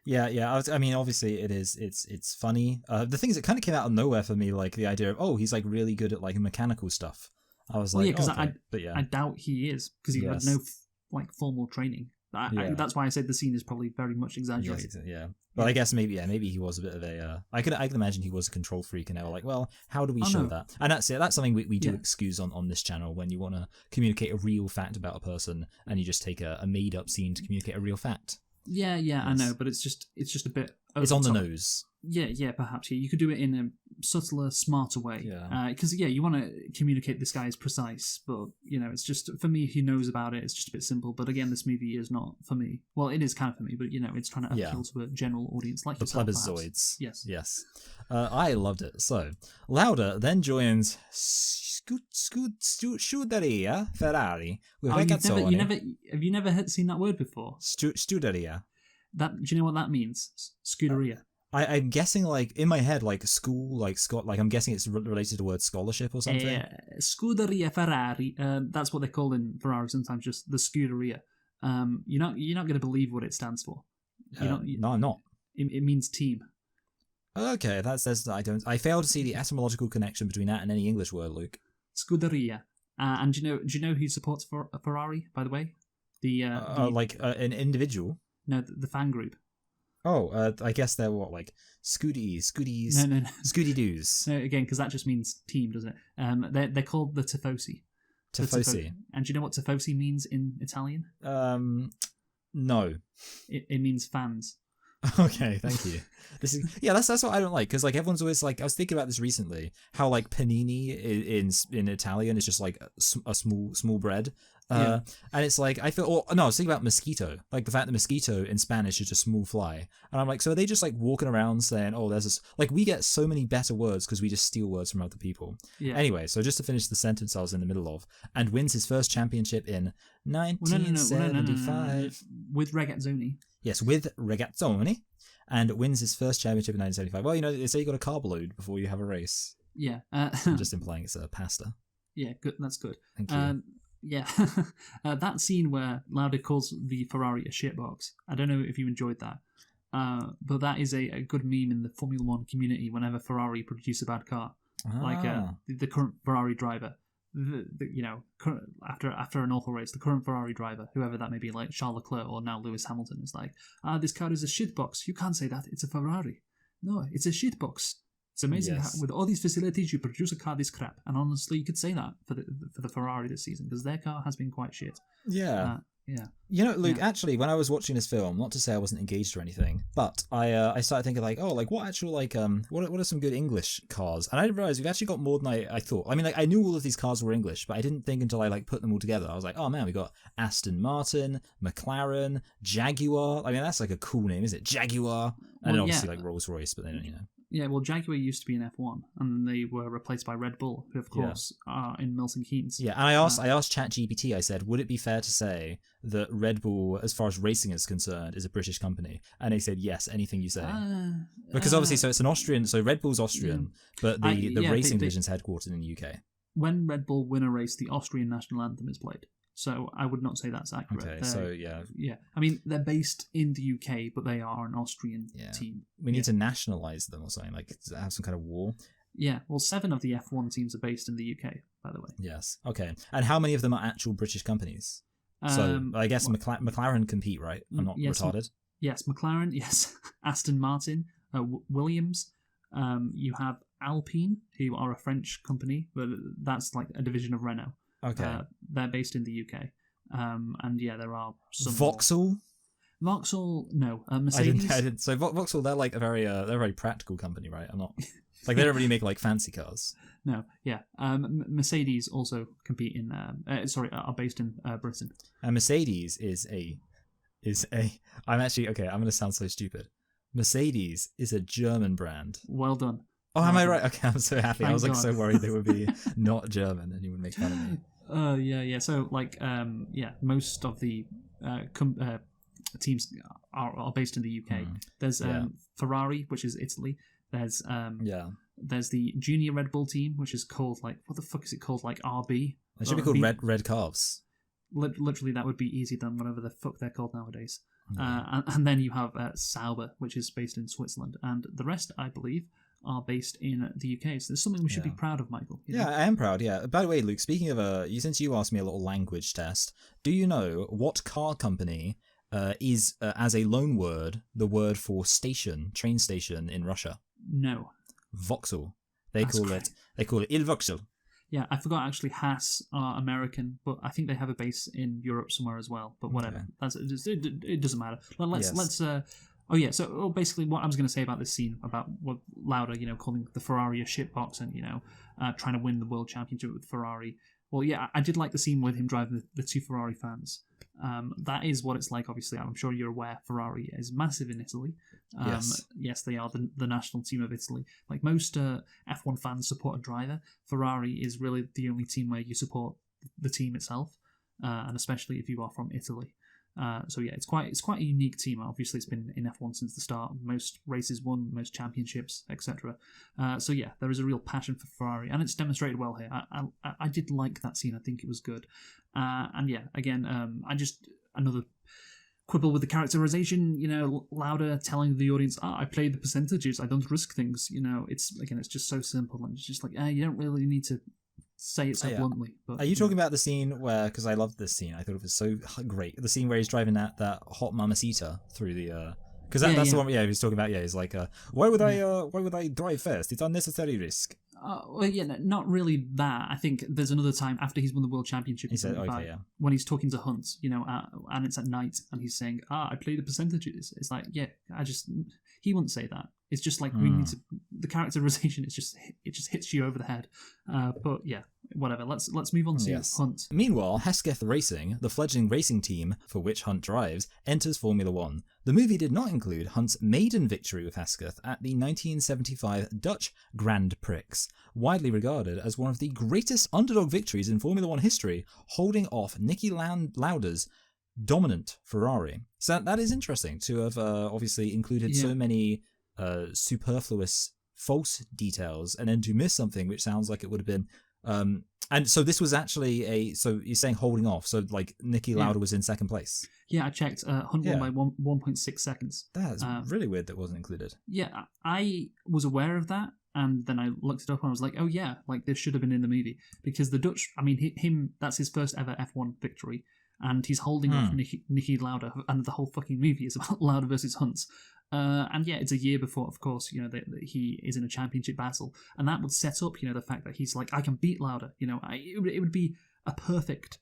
Yeah. I mean, obviously it is. It's funny. The thing is, it kind of came out of nowhere for me, like the idea of, he's like really good at like mechanical stuff. I was like, because okay. I doubt he is, because he had no formal training. That's why I said the scene is probably very much exaggerated. Yeah. Well, I guess maybe he was a bit of a... I can imagine he was a control freak, and they were like, well, how do we show that? And that's it. That's something we do excuse on this channel, when you want to communicate a real fact about a person, and you just take a made-up scene to communicate a real fact. Yeah, yes. I know, but it's just a bit... It's on the nose. Yeah, perhaps. Yeah, you could do it in a subtler, smarter way. Yeah. Because you want to communicate this guy is precise, but it's just for me who knows about it. It's just a bit simple. But again, this movie is not for me. Well, it is kind of for me, but it's trying to appeal to a general audience like the yourself, plebiszoids. Yes. Yes. I loved it. So Lauda then joins Scuderia Ferrari with Regazzoni. Have you never seen that word before? Scuderia. Do you know what that means? Scuderia. I'm guessing, like, in my head, like, school, like, I'm guessing it's related to the word scholarship or something. Scuderia Ferrari, that's what they call in Ferrari sometimes, just the Scuderia. You're not going to believe what it stands for. No, I'm not. It means team. Okay, I fail to see the etymological connection between that and any English word, Luke. Scuderia. And do you know who supports for Ferrari, by the way? An individual? No, the fan group. Oh, I guess they're what, like Scooties, no. Scooty-Doos. No, again, because that just means team, doesn't it? They're called the Tifosi. Tifosi. And do you know what Tifosi means in Italian? No. It means fans. Okay, thank you. That's what I don't like, because like everyone's always like, I was thinking about this recently, how like panini in Italian is just like a small bread. And it's like, I was thinking about mosquito, like the fact that mosquito in Spanish is a small fly. And I'm like, so are they just like walking around saying, oh, there's this, like we get so many better words because we just steal words from other people. Yeah. Anyway, so just to finish the sentence I was in the middle of, and wins his first championship in 1975. With Regazzoni. Yes, with Regazzoni, and wins his first championship in 1975. Well, they say you got a carb load before you have a race. Yeah. I'm just implying it's a pasta. Yeah, good. That's good. Thank you. Yeah, that scene where Lauda calls the Ferrari a shitbox. I don't know if you enjoyed that, but that is a good meme in the Formula One community. Whenever Ferrari produce a bad car, like the current Ferrari driver, after an awful race, the current Ferrari driver, whoever that may be, like Charles Leclerc or now Lewis Hamilton, is like, this car is a shitbox. You can't say that. It's a Ferrari. No, it's a shitbox. It's amazing how, with all these facilities, you produce a car this crap. And honestly, you could say that for the Ferrari this season, because their car has been quite shit. Yeah. Luke, actually, when I was watching this film, not to say I wasn't engaged or anything, but I started thinking like, oh, like what actual what are some good English cars? And I didn't realize we've actually got more than I thought. I mean, like I knew all of these cars were English, but I didn't think until I like put them all together. I was like, oh man, we got Aston Martin, McLaren, Jaguar. I mean, that's like a cool name, is it? Jaguar. And then obviously like Rolls Royce, but they don't, Yeah, well, Jaguar used to be in F1, and they were replaced by Red Bull, who, of course, are in Milton Keynes. Yeah, and I asked ChatGPT, I said, would it be fair to say that Red Bull, as far as racing is concerned, is a British company? And they said, yes, anything you say. Because obviously, so it's an Austrian, so Red Bull's Austrian, but the racing division's headquartered in the UK. When Red Bull win a race, the Austrian national anthem is played. So I would not say that's accurate. Okay, Yeah. I mean, they're based in the UK, but they are an Austrian team. We need to nationalise them or something, like have some kind of war. Yeah, well, 7 of the F1 teams are based in the UK, by the way. Yes, okay. And how many of them are actual British companies? So I guess McLaren compete, right? I'm not retarded. Yes, McLaren, yes. Aston Martin, Williams. You have Alpine, who are a French company, but that's like a division of Renault. Okay. They're based in the UK. And yeah, there are some Vauxhall? Vauxhall, no. Mercedes? I didn't. So Vauxhall, they're like they're a very practical company, right? I'm not... Like, they don't really make, like, fancy cars. No, yeah. Mercedes also compete in... are based in Britain. And Mercedes is a... I'm actually... Okay, I'm going to sound so stupid. Mercedes is a German brand. Well done. Oh, am I right? Okay, I'm so happy. I was like so worried they would be not German and you would make fun of me. Yeah. So like, most of the teams are based in the UK. There's Ferrari, which is Italy. There's there's the junior Red Bull team, which is called like, what the fuck is it called? Like RB. It should be called Red Calves. Literally, that would be easier than whatever the fuck they're called nowadays. And then you have Sauber, which is based in Switzerland, and the rest, I believe, are based in the UK. So there's something we should be proud of, Michael. Yeah, I am proud, yeah. By the way, Luke, speaking of, since you asked me a little language test, do you know what car company is, as a loan word, the word for station, train station in Russia? No. Vauxhall. They call it Il Vauxhall. Yeah, I forgot actually Haas are American, but I think they have a base in Europe somewhere as well. But whatever, it doesn't matter. Let's Oh yeah, so basically what I was going to say about this scene, about what Lauda, calling the Ferrari a shitbox and, trying to win the world championship with Ferrari. Well, yeah, I did like the scene with him driving the two Ferrari fans. That is what it's like, obviously. I'm sure you're aware Ferrari is massive in Italy. Yes, they are the national team of Italy. Like most F1 fans support a driver, Ferrari is really the only team where you support the team itself, and especially if you are from Italy. So yeah, it's quite a unique team. Obviously, it's been in F1 since the start. Most races won, most championships, etc. So yeah, there is a real passion for Ferrari, and it's demonstrated well here. I did like that scene. I think it was good. And yeah, again, I just another quibble with the characterization. Lauda telling the audience, "I play the percentages. I don't risk things." It's just so simple, and it's just like, you don't really need to say it so bluntly. But are you talking about the scene where, because I loved this scene, I thought it was so great, the scene where he's driving that hot mamacita through the because that's the one he's talking about. He's like, why would I drive fast? It's unnecessary risk. Well, yeah, no, not really that. I think there's another time after he's won the world championship. He said, when he's talking to Hunt, and it's at night, and he's saying, I play the percentages. It's like, he wouldn't say that. It's just like we need to. The characterization is it just hits you over the head. But yeah, whatever. Let's move on to Hunt. Meanwhile, Hesketh Racing, the fledgling racing team for which Hunt drives, enters Formula One. The movie did not include Hunt's maiden victory with Hesketh at the 1975 Dutch Grand Prix, widely regarded as one of the greatest underdog victories in Formula One history, holding off Niki Lauda's dominant Ferrari. So that is interesting to have obviously included so many superfluous false details and then to miss something which sounds like it would have been and so this was actually so you're saying holding off, so like Niki Lauda was in second place. I checked. Hunt won by 1.6 seconds. That's really weird that wasn't included. I was aware of that, and then I looked it up and I was like, oh yeah, like this should have been in the movie, because the Dutch, I mean, him, that's his first ever F1 victory, and he's holding off Niki Lauda, and the whole fucking movie is about Lauda versus Hunt. And yeah, it's a year before, of course, that he is in a championship battle, and that would set up, the fact that he's like, I can beat Lauda. It would be a perfect,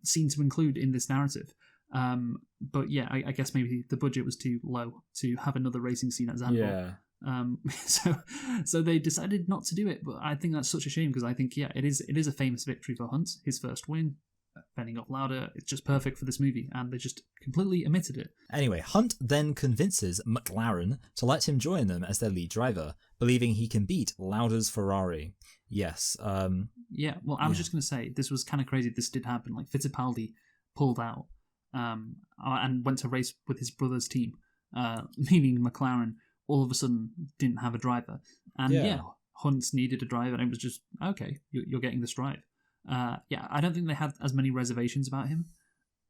scene to include in this narrative. But yeah, I guess maybe the budget was too low to have another racing scene at Zandvoort. So they decided not to do it, but I think that's such a shame, because I think it is a famous victory for Hunt, his first win. Fending off Lauda, it's just perfect for this movie, and they just completely omitted it. Anyway, Hunt then convinces McLaren to let him join them as their lead driver, believing he can beat Lauda's Ferrari. Yes. Well, I was just going to say, this was kind of crazy. This did happen. Like, Fittipaldi pulled out and went to race with his brother's team, meaning McLaren all of a sudden didn't have a driver. And Hunt needed a driver, and it was just, okay, you're getting this drive. I don't think they had as many reservations about him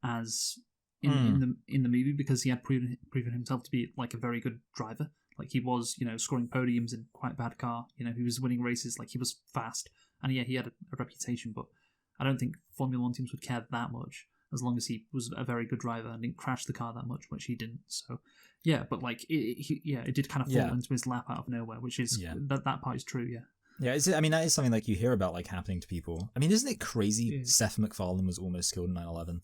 as in the movie, because he had proven himself to be like a very good driver. Like he was, scoring podiums in quite a bad car. He was winning races. Like he was fast, and he had a reputation. But I don't think Formula One teams would care that much as long as he was a very good driver and didn't crash the car that much, which he didn't. So yeah, but like it did kind of fall into his lap out of nowhere, which is that part is true. Yeah. Yeah, that is something like you hear about like happening to people. I mean, isn't it crazy? Yeah. Seth MacFarlane was almost killed in 9/11.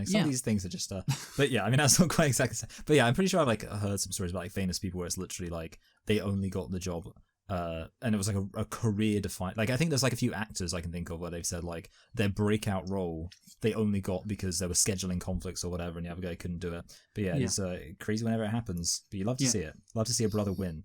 Some of these things are just. But yeah, I mean that's not quite exactly. But yeah, I'm pretty sure I've like heard some stories about like famous people where it's literally like they only got the job, and it was like a career defined. Like I think there's like a few actors I can think of where they've said like their breakout role they only got because there were scheduling conflicts or whatever, and the other guy couldn't do it. But yeah, it's crazy whenever it happens. But you love to see it. Love to see a brother win.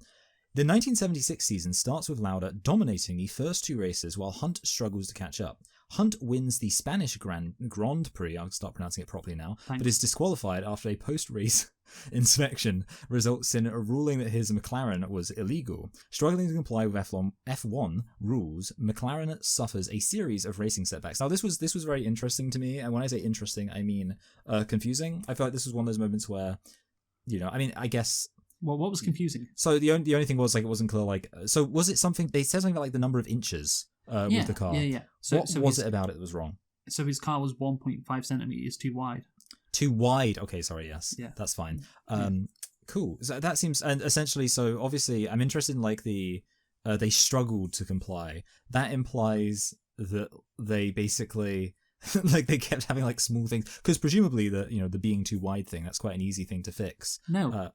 The 1976 season starts with Lauda dominating the first two races while Hunt struggles to catch up. Hunt wins the Spanish Grand Prix, I'll start pronouncing it properly now, but is disqualified after a post-race inspection results in a ruling that his McLaren was illegal. Struggling to comply with F1 rules, McLaren suffers a series of racing setbacks. Now, this was very interesting to me, and when I say interesting, I mean confusing. I feel like this was one of those moments where, I guess... Well, what was confusing? So the only thing was like it wasn't clear. Like, so was it something they said something about like the number of inches with the car? Yeah. So what was it about it that was wrong? So his car was 1.5 centimeters too wide. Too wide. Okay, sorry. Yes, that's fine. Cool. So that seems, and essentially, so obviously, I'm interested in like they struggled to comply. That implies that they basically. Like they kept having like small things, because presumably the being too wide thing, that's quite an easy thing to fix. No.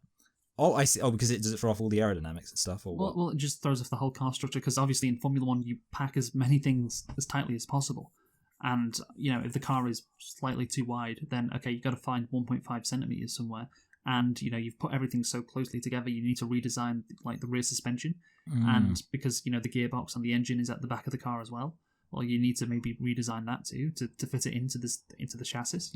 Oh, I see. Oh, because does it throw off all the aerodynamics and stuff, or what? Well, it just throws off the whole car structure because obviously in Formula One you pack as many things as tightly as possible, and if the car is slightly too wide, then okay, you've got to find 1.5 centimeters somewhere, and you've put everything so closely together, you need to redesign like the rear suspension, and because the gearbox and the engine is at the back of the car as well. Well, you need to maybe redesign that too to fit it into the chassis.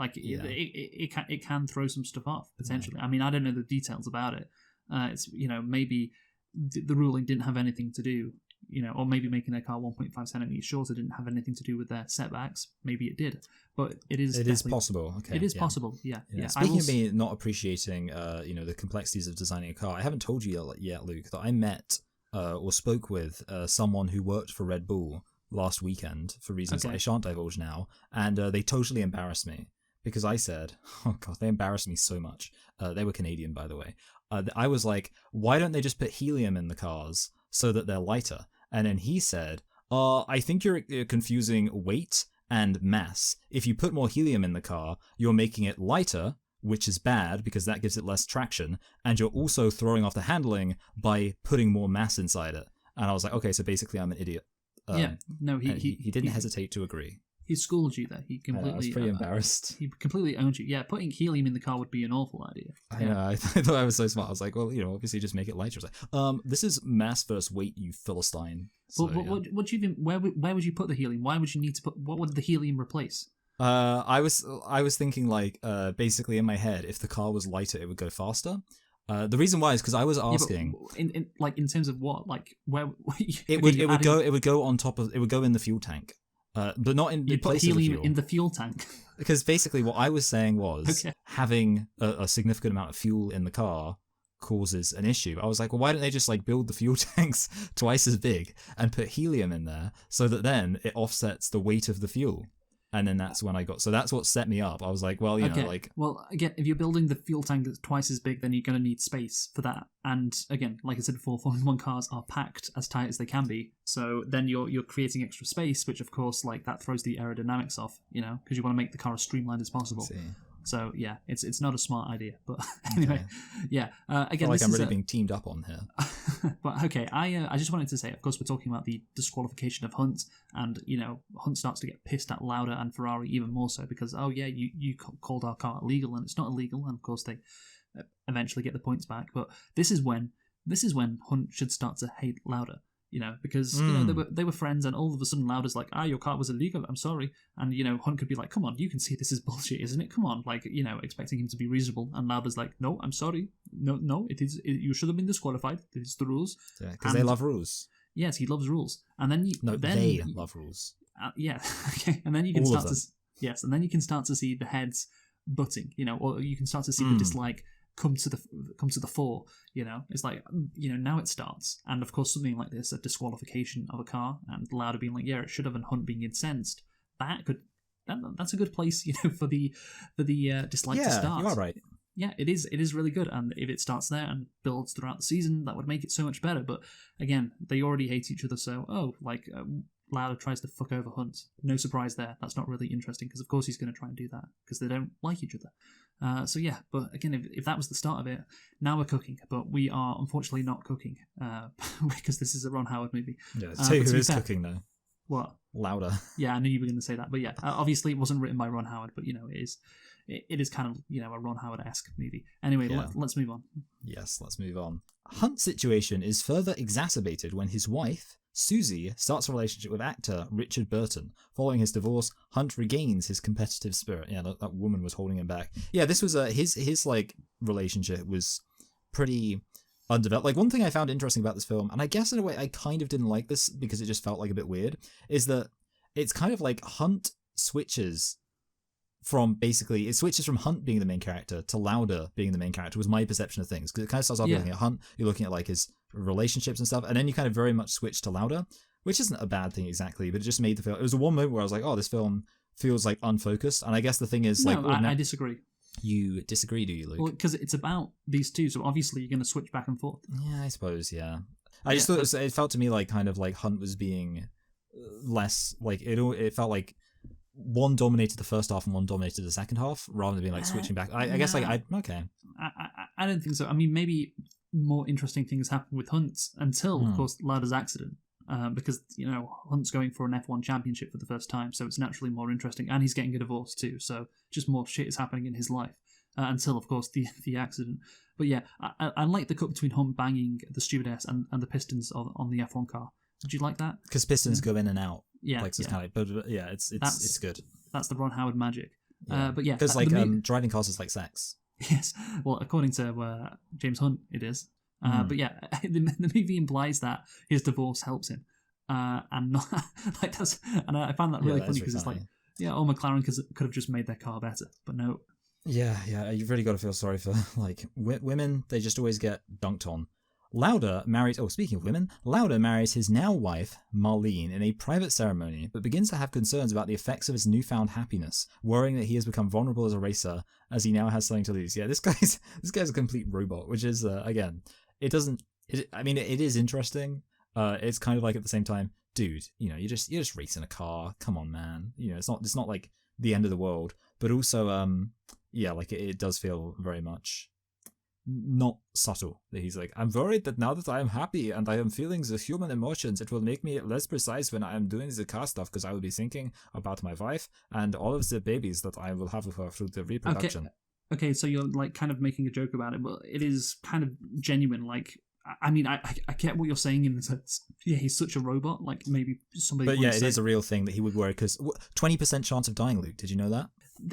It can throw some stuff off potentially. I mean, I don't know the details about it. It's maybe the ruling didn't have anything to do. Or maybe making their car 1.5 centimeters shorter didn't have anything to do with their setbacks. Maybe it did, but it is possible. Okay, it is possible. Yeah. Speaking of me not appreciating, the complexities of designing a car, I haven't told you yet, Luke, that I met or spoke with someone who worked for Red Bull last weekend for reasons that I shan't divulge now, and they totally embarrassed me because I said, oh god, they embarrassed me so much. They were Canadian, by the way. I was like, why don't they just put helium in the cars so that they're lighter? And then he said, I think you're confusing weight and mass. If you put more helium in the car, you're making it lighter, which is bad because that gives it less traction, and you're also throwing off the handling by putting more mass inside it. And I was like, okay, so basically I'm an idiot. He didn't hesitate to agree. He schooled you there. He completely. I was pretty embarrassed. He completely owned you. Yeah, putting helium in the car would be an awful idea. I know. I thought I was so smart. I was like, well, obviously just make it lighter. This is mass versus weight, you Philistine. So, what do you think? Where would you put the helium? Why would you need to put? What would the helium replace? I was thinking like basically in my head, if the car was lighter, it would go faster. The reason why is because I was asking, in terms of what, like where it would go on top of, it would go in the fuel tank, but not in place of the fuel. In the fuel tank. Because basically what I was saying was having a significant amount of fuel in the car causes an issue. I was like, well, why don't they just like build the fuel tanks twice as big and put helium in there so that then it offsets the weight of the fuel? And then that's when that's what set me up. I was like, well, Well, again, if you're building the fuel tank that's twice as big, then you're going to need space for that. And again, like I said before, Formula 1 cars are packed as tight as they can be. So then you're creating extra space, which of course, like that throws the aerodynamics off, because you want to make the car as streamlined as possible. So yeah, it's not a smart idea, but anyway, again, I'm really being teamed up on here. But okay, I just wanted to say, of course, we're talking about the disqualification of Hunt, and Hunt starts to get pissed at Lauda and Ferrari even more so because you called our car illegal and it's not illegal, and of course they eventually get the points back. But this is when Hunt should start to hate Lauda. Because they were friends, and all of a sudden Lauda's like, your car was illegal, I'm sorry. And Hunt could be like, come on, you can see this is bullshit, isn't it? Come on, like, expecting him to be reasonable. And Lauda's like, no, I'm sorry, no, you should have been disqualified. It's the rules. Yeah, because they love rules. Yes, he loves rules. And then they love rules. Yeah, okay. And then you can and then you can start to see the heads butting, or you can start to see the dislike come to the fore. It's like, now it starts. And of course something like this, a disqualification of a car, and Lauda being like, it should have, and Hunt being incensed, that's a good place for the dislike to start. You are right. Yeah, it is really good, and if it starts there and builds throughout the season, that would make it so much better. But again, they already hate each other, so Lauda tries to fuck over Hunt. No surprise there. That's not really interesting, because of course he's going to try and do that, because they don't like each other. But again, if that was the start of it, now we're cooking. But we are unfortunately not cooking, because this is a Ron Howard movie. Yeah, tell you who is cooking though. What? Lauda. Yeah, I knew you were going to say that. But yeah, obviously it wasn't written by Ron Howard, but it is kind of a Ron Howard-esque movie. Anyway, let's move on. Yes, let's move on. Hunt's situation is further exacerbated when his wife, Susie, starts a relationship with actor Richard Burton. Following his divorce, Hunt regains his competitive spirit. Yeah, that woman was holding him back. Yeah, this was his like relationship was pretty undeveloped. Like, one thing I found interesting about this film, and I guess in a way I kind of didn't like this because it just felt like a bit weird, is that it's kind of like Hunt switches from Hunt being the main character to Lauda being the main character, was my perception of things. Because it kind of starts off looking at Hunt, you're looking at like his relationships and stuff, and then you kind of very much switch to Lauda, which isn't a bad thing exactly, but it just made the film, it was the one moment where I was like, oh, this film feels like unfocused. And I guess the thing is, I disagree. You disagree, do you, Luke? Well, because it's about these two, so obviously you're going to switch back and forth. Yeah, I suppose, yeah. I just thought it felt to me like kind of like Hunt was being less, like, it felt like one dominated the first half and one dominated the second half, rather than being like switching back. I guess okay. I don't think so. I mean, maybe more interesting things happen with Hunt until, of course, Lauda's accident. Because, Hunt's going for an F1 championship for the first time, so it's naturally more interesting. And he's getting a divorce too, so just more shit is happening in his life. Until, of course, the accident. But yeah, I like the cut between Hunt banging the stewardess and the pistons on the F1 car. Did you like that? Because pistons go in and out. Yeah. Like, so it's kind of, but yeah, it's good. That's the Ron Howard magic. Yeah. But yeah. Because driving cars is like sex. Yes. Well, according to James Hunt, it is. But yeah, the movie implies that his divorce helps him. And not like that's, and I find that really funny because it's like, McLaren could have just made their car better, but no. Yeah, you've really got to feel sorry for like women. They just always get dunked on. Lauda marries. Oh, speaking of women, Lauda marries his now wife Marlene in a private ceremony, but begins to have concerns about the effects of his newfound happiness, worrying that he has become vulnerable as a racer as he now has something to lose. Yeah, this guy's a complete robot, which is again, it is interesting. It's kind of like at the same time, dude, you're just racing a car. Come on, man. It's not like the end of the world, but also like it does feel very much not subtle that he's like, I'm worried that now that I am happy and I am feeling the human emotions, it will make me less precise when I am doing the car stuff, because I will be thinking about my wife and all of the babies that I will have with her through the reproduction. Okay, so you're like kind of making a joke about it, but it is kind of genuine. Like, I mean, I get what you're saying in the sense, yeah, he's such a robot. Like maybe somebody. But yeah, it is a real thing that he would worry, because 20% chance of dying, Luke. Did you know that?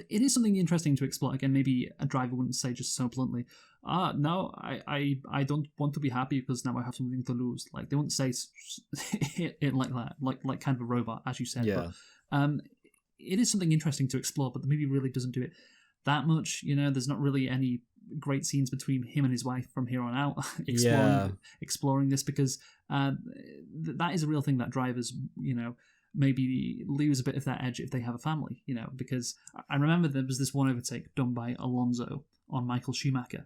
It is something interesting to explore. Again, maybe a driver wouldn't say just so bluntly, no, I don't want to be happy because now I have something to lose. Like, they wouldn't say it like that, like kind of a robot, as you said. Yeah. But it is something interesting to explore, but the movie really doesn't do it that much. There's not really any great scenes between him and his wife from here on out exploring this, because that is a real thing that drivers, maybe lose a bit of that edge if they have a family, because I remember there was this one overtake done by Alonso on Michael Schumacher.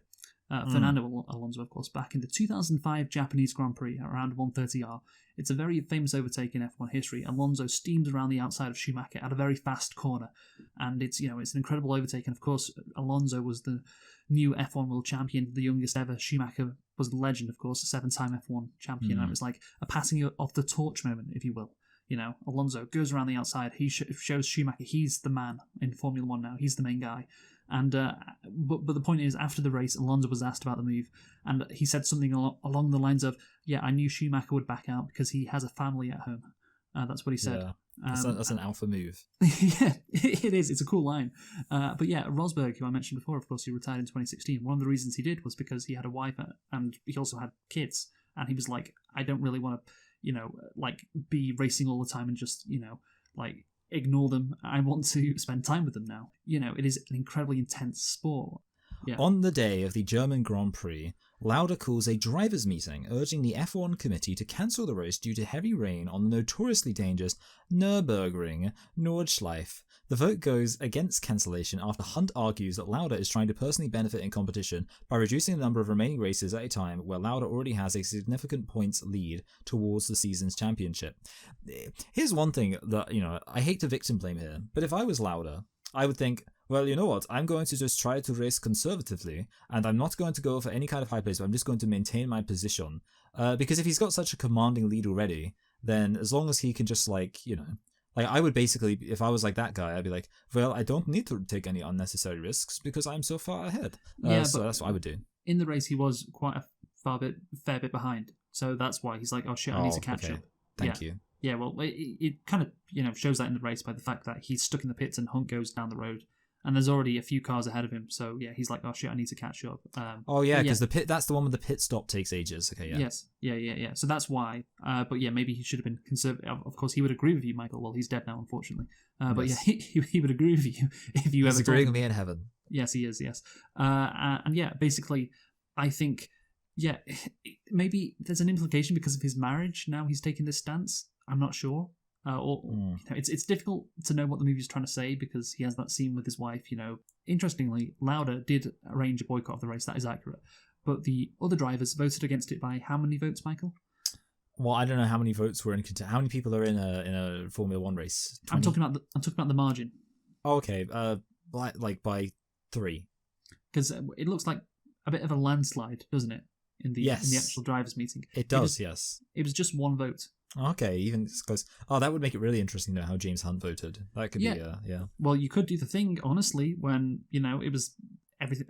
Fernando Alonso, of course, back in the 2005 Japanese Grand Prix around 130R. It's a very famous overtake in F1 history. Alonso steamed around the outside of Schumacher at a very fast corner, and it's an incredible overtake. And of course, Alonso was the new F1 world champion, the youngest ever. Schumacher was the legend, of course, a 7-time F1 champion. And it was like a passing of the torch moment, if you will. Alonso goes around the outside. He shows Schumacher he's the man in Formula One now. He's the main guy. And but the point is, after the race, Alonso was asked about the move, and he said something along the lines of, "Yeah, I knew Schumacher would back out because he has a family at home." That's what he said. Yeah. That's an alpha move. Yeah, it is. It's a cool line. But yeah, Rosberg, who I mentioned before, of course, he retired in 2016. One of the reasons he did was because he had a wife and he also had kids, and he was like, I don't really want to, like be racing all the time and just, like ignore them. I want to spend time with them now. It is an incredibly intense sport. Yeah. On the day of the German Grand Prix, Lauda calls a drivers' meeting urging the F1 committee to cancel the race due to heavy rain on the notoriously dangerous Nürburgring Nordschleife. The vote goes against cancellation after Hunt argues that Lauda is trying to personally benefit in competition by reducing the number of remaining races at a time where Lauda already has a significant points lead towards the season's championship. Here's one thing that, I hate to victim blame here, but if I was Lauda, I would think, well, you know what, I'm going to just try to race conservatively, and I'm not going to go for any kind of high place, but I'm just going to maintain my position. Because if he's got such a commanding lead already, then as long as he can just I would basically, if I was like that guy, I'd be like, well, I don't need to take any unnecessary risks because I'm so far ahead. So that's what I would do. In the race, he was quite a fair bit behind. So that's why he's like, oh shit, I need to catch up. Thank you. Yeah, well, it kind of, shows that in the race by the fact that he's stuck in the pits and Hunt goes down the road. And there's already a few cars ahead of him. So yeah, he's like, oh shit, I need to catch up. Because the pit, that's the one where the pit stop takes ages. Okay, yeah. Yes. Yeah. So that's why. But yeah, maybe he should have been conservative. Of course, he would agree with you, Michael. Well, he's dead now, unfortunately. But yeah, he would agree with you if you he's ever agreeing with me in heaven. Yes, he is, yes. And yeah, basically, I think, yeah, maybe there's an implication because of his marriage. Now he's taking this stance. I'm not sure. It's difficult to know what the movie's trying to say because he has that scene with his wife. Interestingly, Lauda did arrange a boycott of the race. That is accurate, but the other drivers voted against it by how many votes, Michael? Well, I don't know how many votes were in how many people are in a Formula One race. 20? I'm talking about the margin. Oh, okay. Like by 3. Because it looks like a bit of a landslide, doesn't it? In the actual drivers' meeting. It does, yes. It was just one vote. Okay, even close. Oh, that would make it really interesting to know how James Hunt voted. That could be, yeah. Well, you could do the thing, honestly, when, it was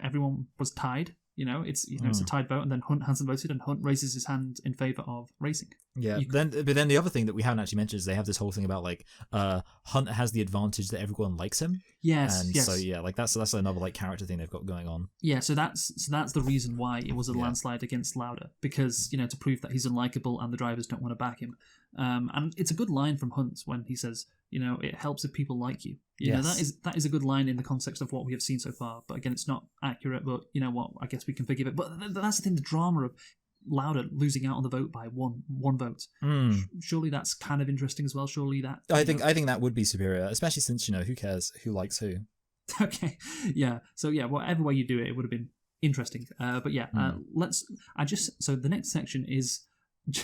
everyone was tied. It's a tied vote, and then Hunt hasn't voted, and Hunt raises his hand in favour of racing. Yeah, but then the other thing that we haven't actually mentioned is they have this whole thing about like Hunt has the advantage that everyone likes him. Yes, and yes. so like that's another like character thing they've got going on. Yeah, so that's the reason why it was a landslide against Lauda, because to prove that he's unlikable and the drivers don't want to back him. And it's a good line from Hunt when he says, it helps if people like you. That is a good line in the context of what we have seen so far. But again, it's not accurate. But you know what? I guess we can forgive it. But that's the thing: the drama of Lauda losing out on the vote by one vote. Surely that's kind of interesting as well. Surely that I think that would be superior, especially since who cares who likes who. Okay, yeah. So yeah, whatever way you do it, it would have been interesting. But yeah, So the next section is.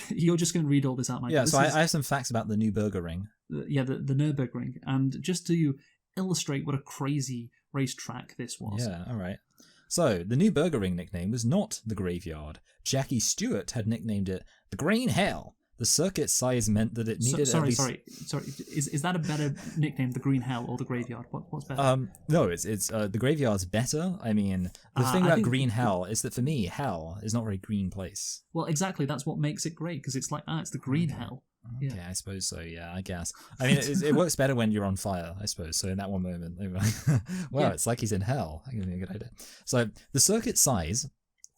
You're just going to read all this out, Mike. Yeah, I have some facts about the Nürburgring. The Nürburgring. And just to illustrate what a crazy racetrack this was. Yeah, all right. So, the Nürburgring nickname was not the Graveyard. Jackie Stewart had nicknamed it the Green Hell. The circuit size meant that it needed Sorry. Is that a better nickname, the Green Hell or the Graveyard? What's better? No, it's the Graveyard's better. I mean, the thing about Green Hell is that for me, hell is not a very green place. Well, exactly. That's what makes it great, because it's like, it's the Green Hell. Okay, yeah. I suppose so. Yeah, I guess. I mean, it works better when you're on fire, I suppose. So in that one moment, it's like he's in hell. That gives me a good idea. So the circuit size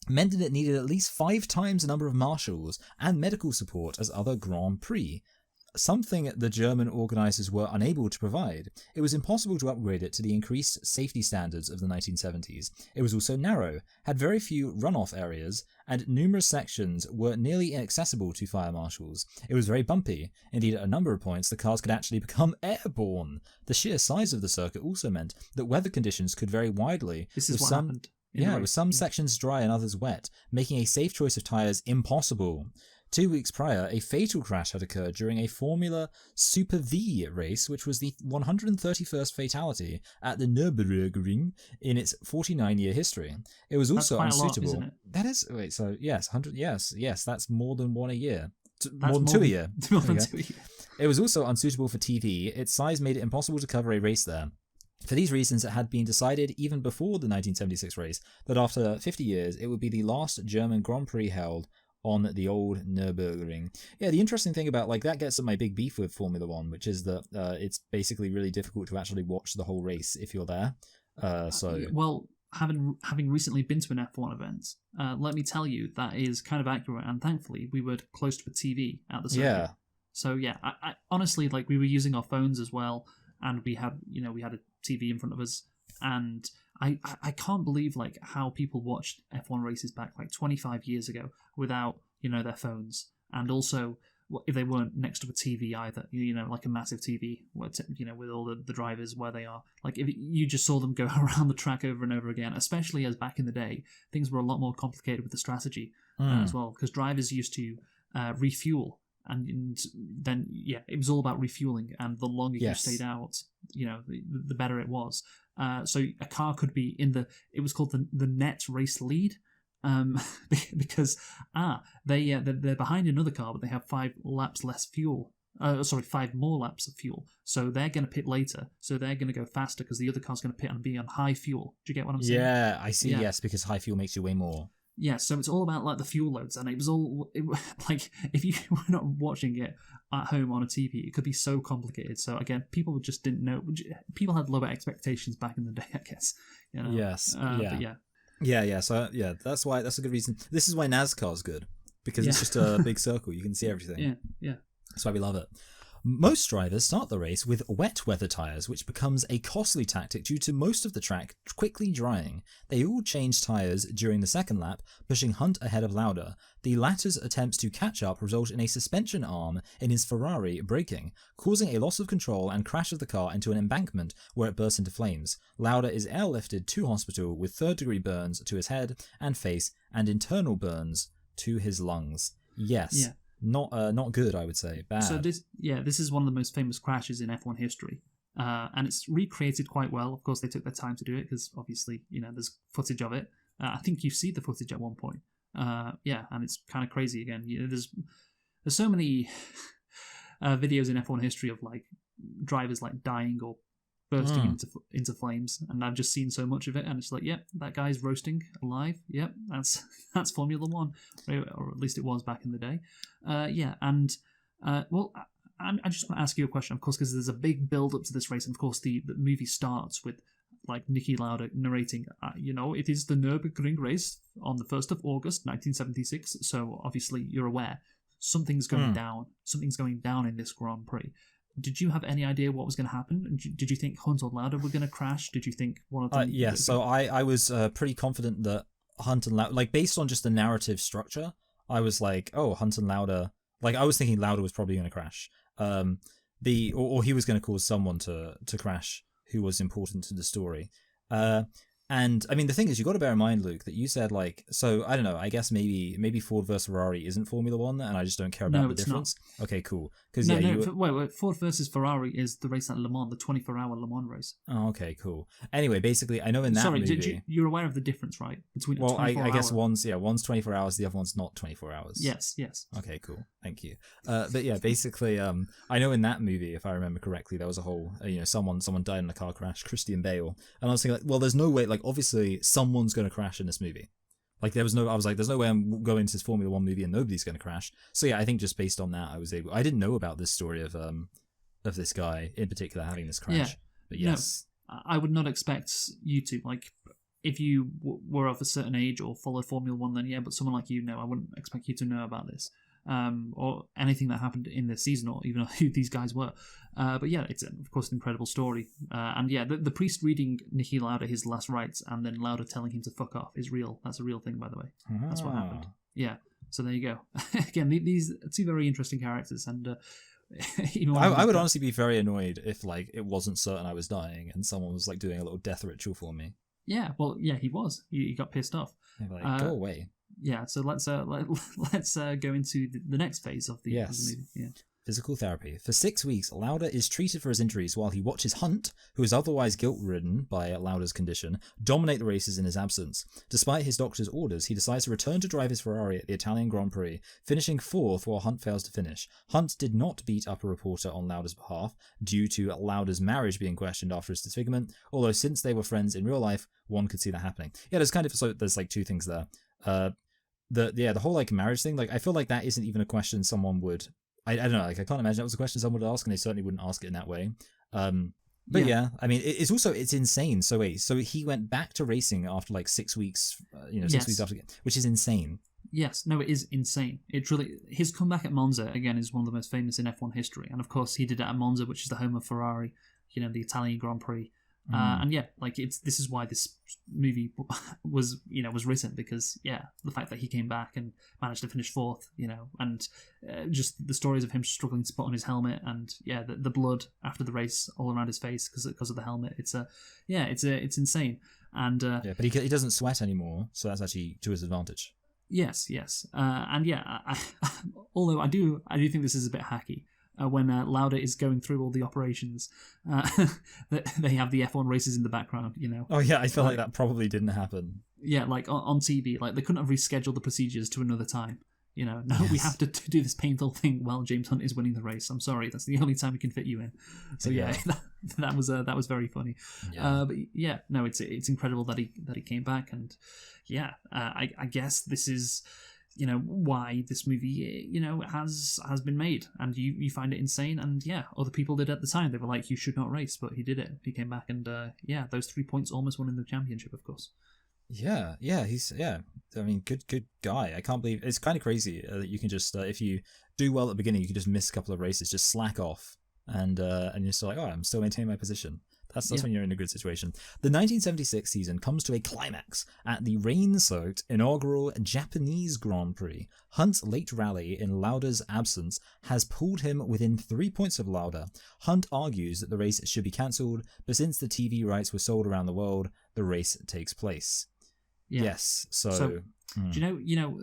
meant that it needed at least 5 times the number of marshals and medical support as other Grand Prix, something the German organisers were unable to provide. It was impossible to upgrade it to the increased safety standards of the 1970s. It was also narrow, had very few runoff areas, and numerous sections were nearly inaccessible to fire marshals. It was very bumpy. Indeed, at a number of points, the cars could actually become airborne. The sheer size of the circuit also meant that weather conditions could vary widely. This is what happened. With some sections dry and others wet, making a safe choice of tyres impossible. 2 weeks prior, a fatal crash had occurred during a Formula Super V race, which was the 131st fatality at the Nürburgring in its 49-year history. It was also unsuitable. Lot, isn't it? That is, wait, so yes, 100, yes, that's more than one a year. More than 2 a year. More than 2 a year. It was also unsuitable for TV. Its size made it impossible to cover a race there. For these reasons, it had been decided even before the 1976 race that after 50 years, it would be the last German Grand Prix held on the old Nürburgring. Yeah, the interesting thing about that gets at my big beef with Formula One, which is that it's basically really difficult to actually watch the whole race if you're there. Well, having recently been to an F1 event, let me tell you that is kind of accurate, and thankfully we were close to a TV at the circuit. Yeah. So yeah, I honestly, we were using our phones as well, and we had a TV in front of us, and I can't believe how people watched F1 races back 25 years ago without their phones, and also if they weren't next to a TV either, like a massive TV, with all the drivers where they are. If you just saw them go around the track over and over again, especially as back in the day, things were a lot more complicated with the strategy as well, because drivers used to refuel. And then, it was all about refueling, and the longer you stayed out, the better it was. So a car could be it was called the net race lead, because they're behind another car, but they have 5 laps less fuel. 5 more laps of fuel. So they're going to pit later. So they're going to go faster because the other car's going to pit and be on high fuel. Do you get what I'm saying? Yeah, I see. Yeah. Yes, because high fuel makes you weigh more. Yeah, so it's all about the fuel loads, and it was all if you were not watching it at home on a TV, it could be so complicated. So again, people just didn't know. People had lower expectations back in the day, I guess. Yes. Yeah. But yeah. So that's a good reason. This is why NASCAR's good, because it's just a big circle. You can see everything. Yeah. That's why we love it. Most drivers start the race with wet weather tyres, which becomes a costly tactic due to most of the track quickly drying. They all change tyres during the second lap, pushing Hunt ahead of Lauda. The latter's attempts to catch up result in a suspension arm in his Ferrari breaking, causing a loss of control and crash of the car into an embankment where it bursts into flames. Lauda is airlifted to hospital with third-degree burns to his head and face and internal burns to his lungs. Yes. Yeah. not good, I would say. Bad. So this is one of the most famous crashes in F1 history. And it's recreated quite well. Of course, they took their time to do it because obviously, there's footage of it. I think you see the footage at one point. And it's kind of crazy again. There's so many videos in F1 history of like drivers like dying or bursting into flames, and I've just seen so much of it, and it's like, yep, that guy's roasting alive. Yep, that's Formula One, or at least it was back in the day. I just want to ask you a question, of course, because there's a big build up to this race, and of course the movie starts with like Niki Lauda narrating, it is the Nürburgring race on the 1st of August 1976. So obviously you're aware something's going down. Something's going down in this Grand Prix. Did you have any idea what was going to happen? Did you think Hunt or Lauda were going to crash? Did you think one of them? Yeah, so I was pretty confident that Hunt and Lauda, like based on just the narrative structure, I was like, oh, Hunt and Lauda, like I was thinking Lauda was probably going to crash. Or he was going to cause someone to crash who was important to the story. And I mean, the thing is, you got to bear in mind, Luke, that you said like, so I don't know, I guess maybe Ford versus Ferrari isn't Formula One, and I just don't care about the difference. Not. Okay, cool. Because wait, Ford versus Ferrari is the race at Le Mans, the 24-hour Le Mans race. Oh, okay, cool. Anyway, basically, I know in that movie, you're aware of the difference, right? Between I guess one's 24 hours, the other one's not 24 hours. Yes. Okay, cool. Thank you. But yeah, basically, I know in that movie, if I remember correctly, there was a whole, someone died in a car crash, Christian Bale, and I was thinking, like, well, there's no way, like, obviously someone's going to crash in this movie. Like there's no way I'm going to this Formula One movie and nobody's going to crash. So yeah, I think just based on that, I didn't know about this story of this guy in particular having this crash. Yeah. But yes, no, I would not expect you to, like, if you were of a certain age or followed Formula One, then yeah, but someone like you, no, I wouldn't expect you to know about this. Or anything that happened in this season, or even who these guys were. But yeah, it's of course an incredible story. And yeah, the priest reading Niki Lauda his last rites and then Lauda telling him to fuck off is real. That's a real thing, by the way. That's what happened. Yeah. So there you go. Again, these are two very interesting characters, and I would honestly be very annoyed if like it wasn't certain I was dying and someone was like doing a little death ritual for me. Yeah. Well, yeah, he was. He got pissed off. Like, go away. Yeah, so let's go into the next phase of the movie. Yeah. Physical therapy. For 6 weeks, Lauda is treated for his injuries while he watches Hunt, who is otherwise guilt-ridden by Lauda's condition, dominate the races in his absence. Despite his doctor's orders, he decides to return to drive his Ferrari at the Italian Grand Prix, finishing 4th while Hunt fails to finish. Hunt did not beat up a reporter on Lauda's behalf, due to Lauda's marriage being questioned after his disfigurement, although since they were friends in real life, one could see that happening. Yeah, there's like two things there. The whole like marriage thing, like I feel like that isn't even a question someone would, I don't know, like I can't imagine that was a question someone would ask, and they certainly wouldn't ask it in that way. But yeah, I mean, it's insane. So wait, so he went back to racing after like 6 weeks, 6 weeks after, which is insane. Yes, no, it is insane. His comeback at Monza again is one of the most famous in F1 history, and of course he did it at Monza, which is the home of Ferrari, the Italian Grand Prix. And yeah, like this is why this movie was written, because yeah, the fact that he came back and managed to finish 4th, and just the stories of him struggling to put on his helmet, and yeah, the blood after the race all around his face because of the helmet. It's insane. And yeah, but he doesn't sweat anymore, so that's actually to his advantage. Yes, and yeah, although I do think this is a bit hacky. When Lauda is going through all the operations, they have the F1 races in the background, Oh yeah, I feel like that probably didn't happen. Yeah, like on TV, like they couldn't have rescheduled the procedures to another time. No, yes. We have to do this painful thing while James Hunt is winning the race. I'm sorry, that's the only time we can fit you in. So yeah, that was very funny. Yeah. But yeah, no, it's incredible that he came back, and yeah, I guess this is why this movie has been made, and you find it insane, and yeah, other people did at the time. They were like, you should not race, but he did it. He came back, and yeah, those 3 points almost won in the championship, of course. Yeah, he's I mean, good guy. I can't believe it's kind of crazy that you can just if you do well at the beginning, you can just miss a couple of races, just slack off, and you're still like, oh, I'm still maintaining my position. That's when you're in a good situation. The 1976 season comes to a climax at the rain-soaked inaugural Japanese Grand Prix. Hunt's late rally in Lauda's absence has pulled him within 3 points of Lauda. Hunt argues that the race should be cancelled, but since the TV rights were sold around the world, the race takes place. Yeah. Yes, so do you know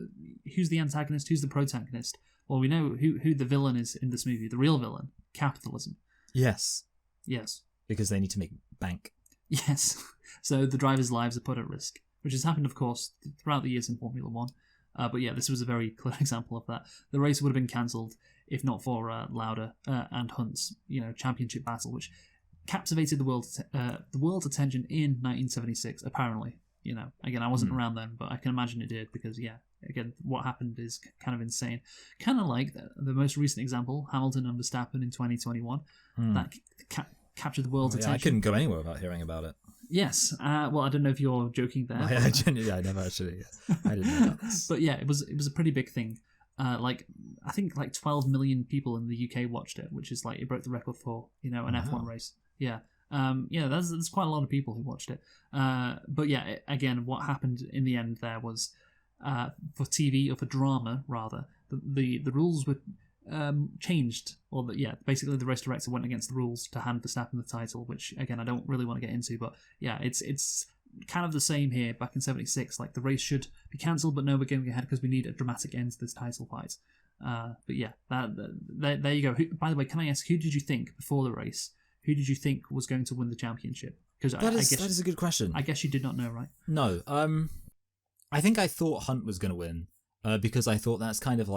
who's the antagonist, who's the protagonist? Well, we know who the villain is in this movie. The real villain, capitalism. Yes. Yes. Because they need to make bank. Yes. So the drivers' lives are put at risk, which has happened, of course, throughout the years in Formula One. But yeah, this was a very clear example of that. The race would have been cancelled if not for Lauda and Hunt's, championship battle, which captivated the world's attention in 1976. Apparently, again, I wasn't around then, but I can imagine it did because, yeah, again, what happened is kind of insane. Kind of like the most recent example, Hamilton and Verstappen in 2021, that captured the world's attention. I couldn't go anywhere without hearing about it. Yes. Well, I don't know if you're joking there. I genuinely, I never actually. I didn't know about this. But yeah, it was a pretty big thing. I think 12 million people in the UK watched it, which is it broke the record for an F1 race. Yeah. There's quite a lot of people who watched it. But yeah, again, what happened in the end there was for TV, or for drama rather, the rules were changed, basically the race director went against the rules to hand Verstappen the title, which again I don't really want to get into, but yeah, it's kind of the same here back in 76. The race should be cancelled, but no, we're going ahead because we need a dramatic end to this title fight. But yeah, there you go. By the way, can I ask, who did you think before the race? Who did you think was going to win the championship? Because that is a good question. I guess you did not know, right? No. I think I thought Hunt was going to win because I thought that's kind of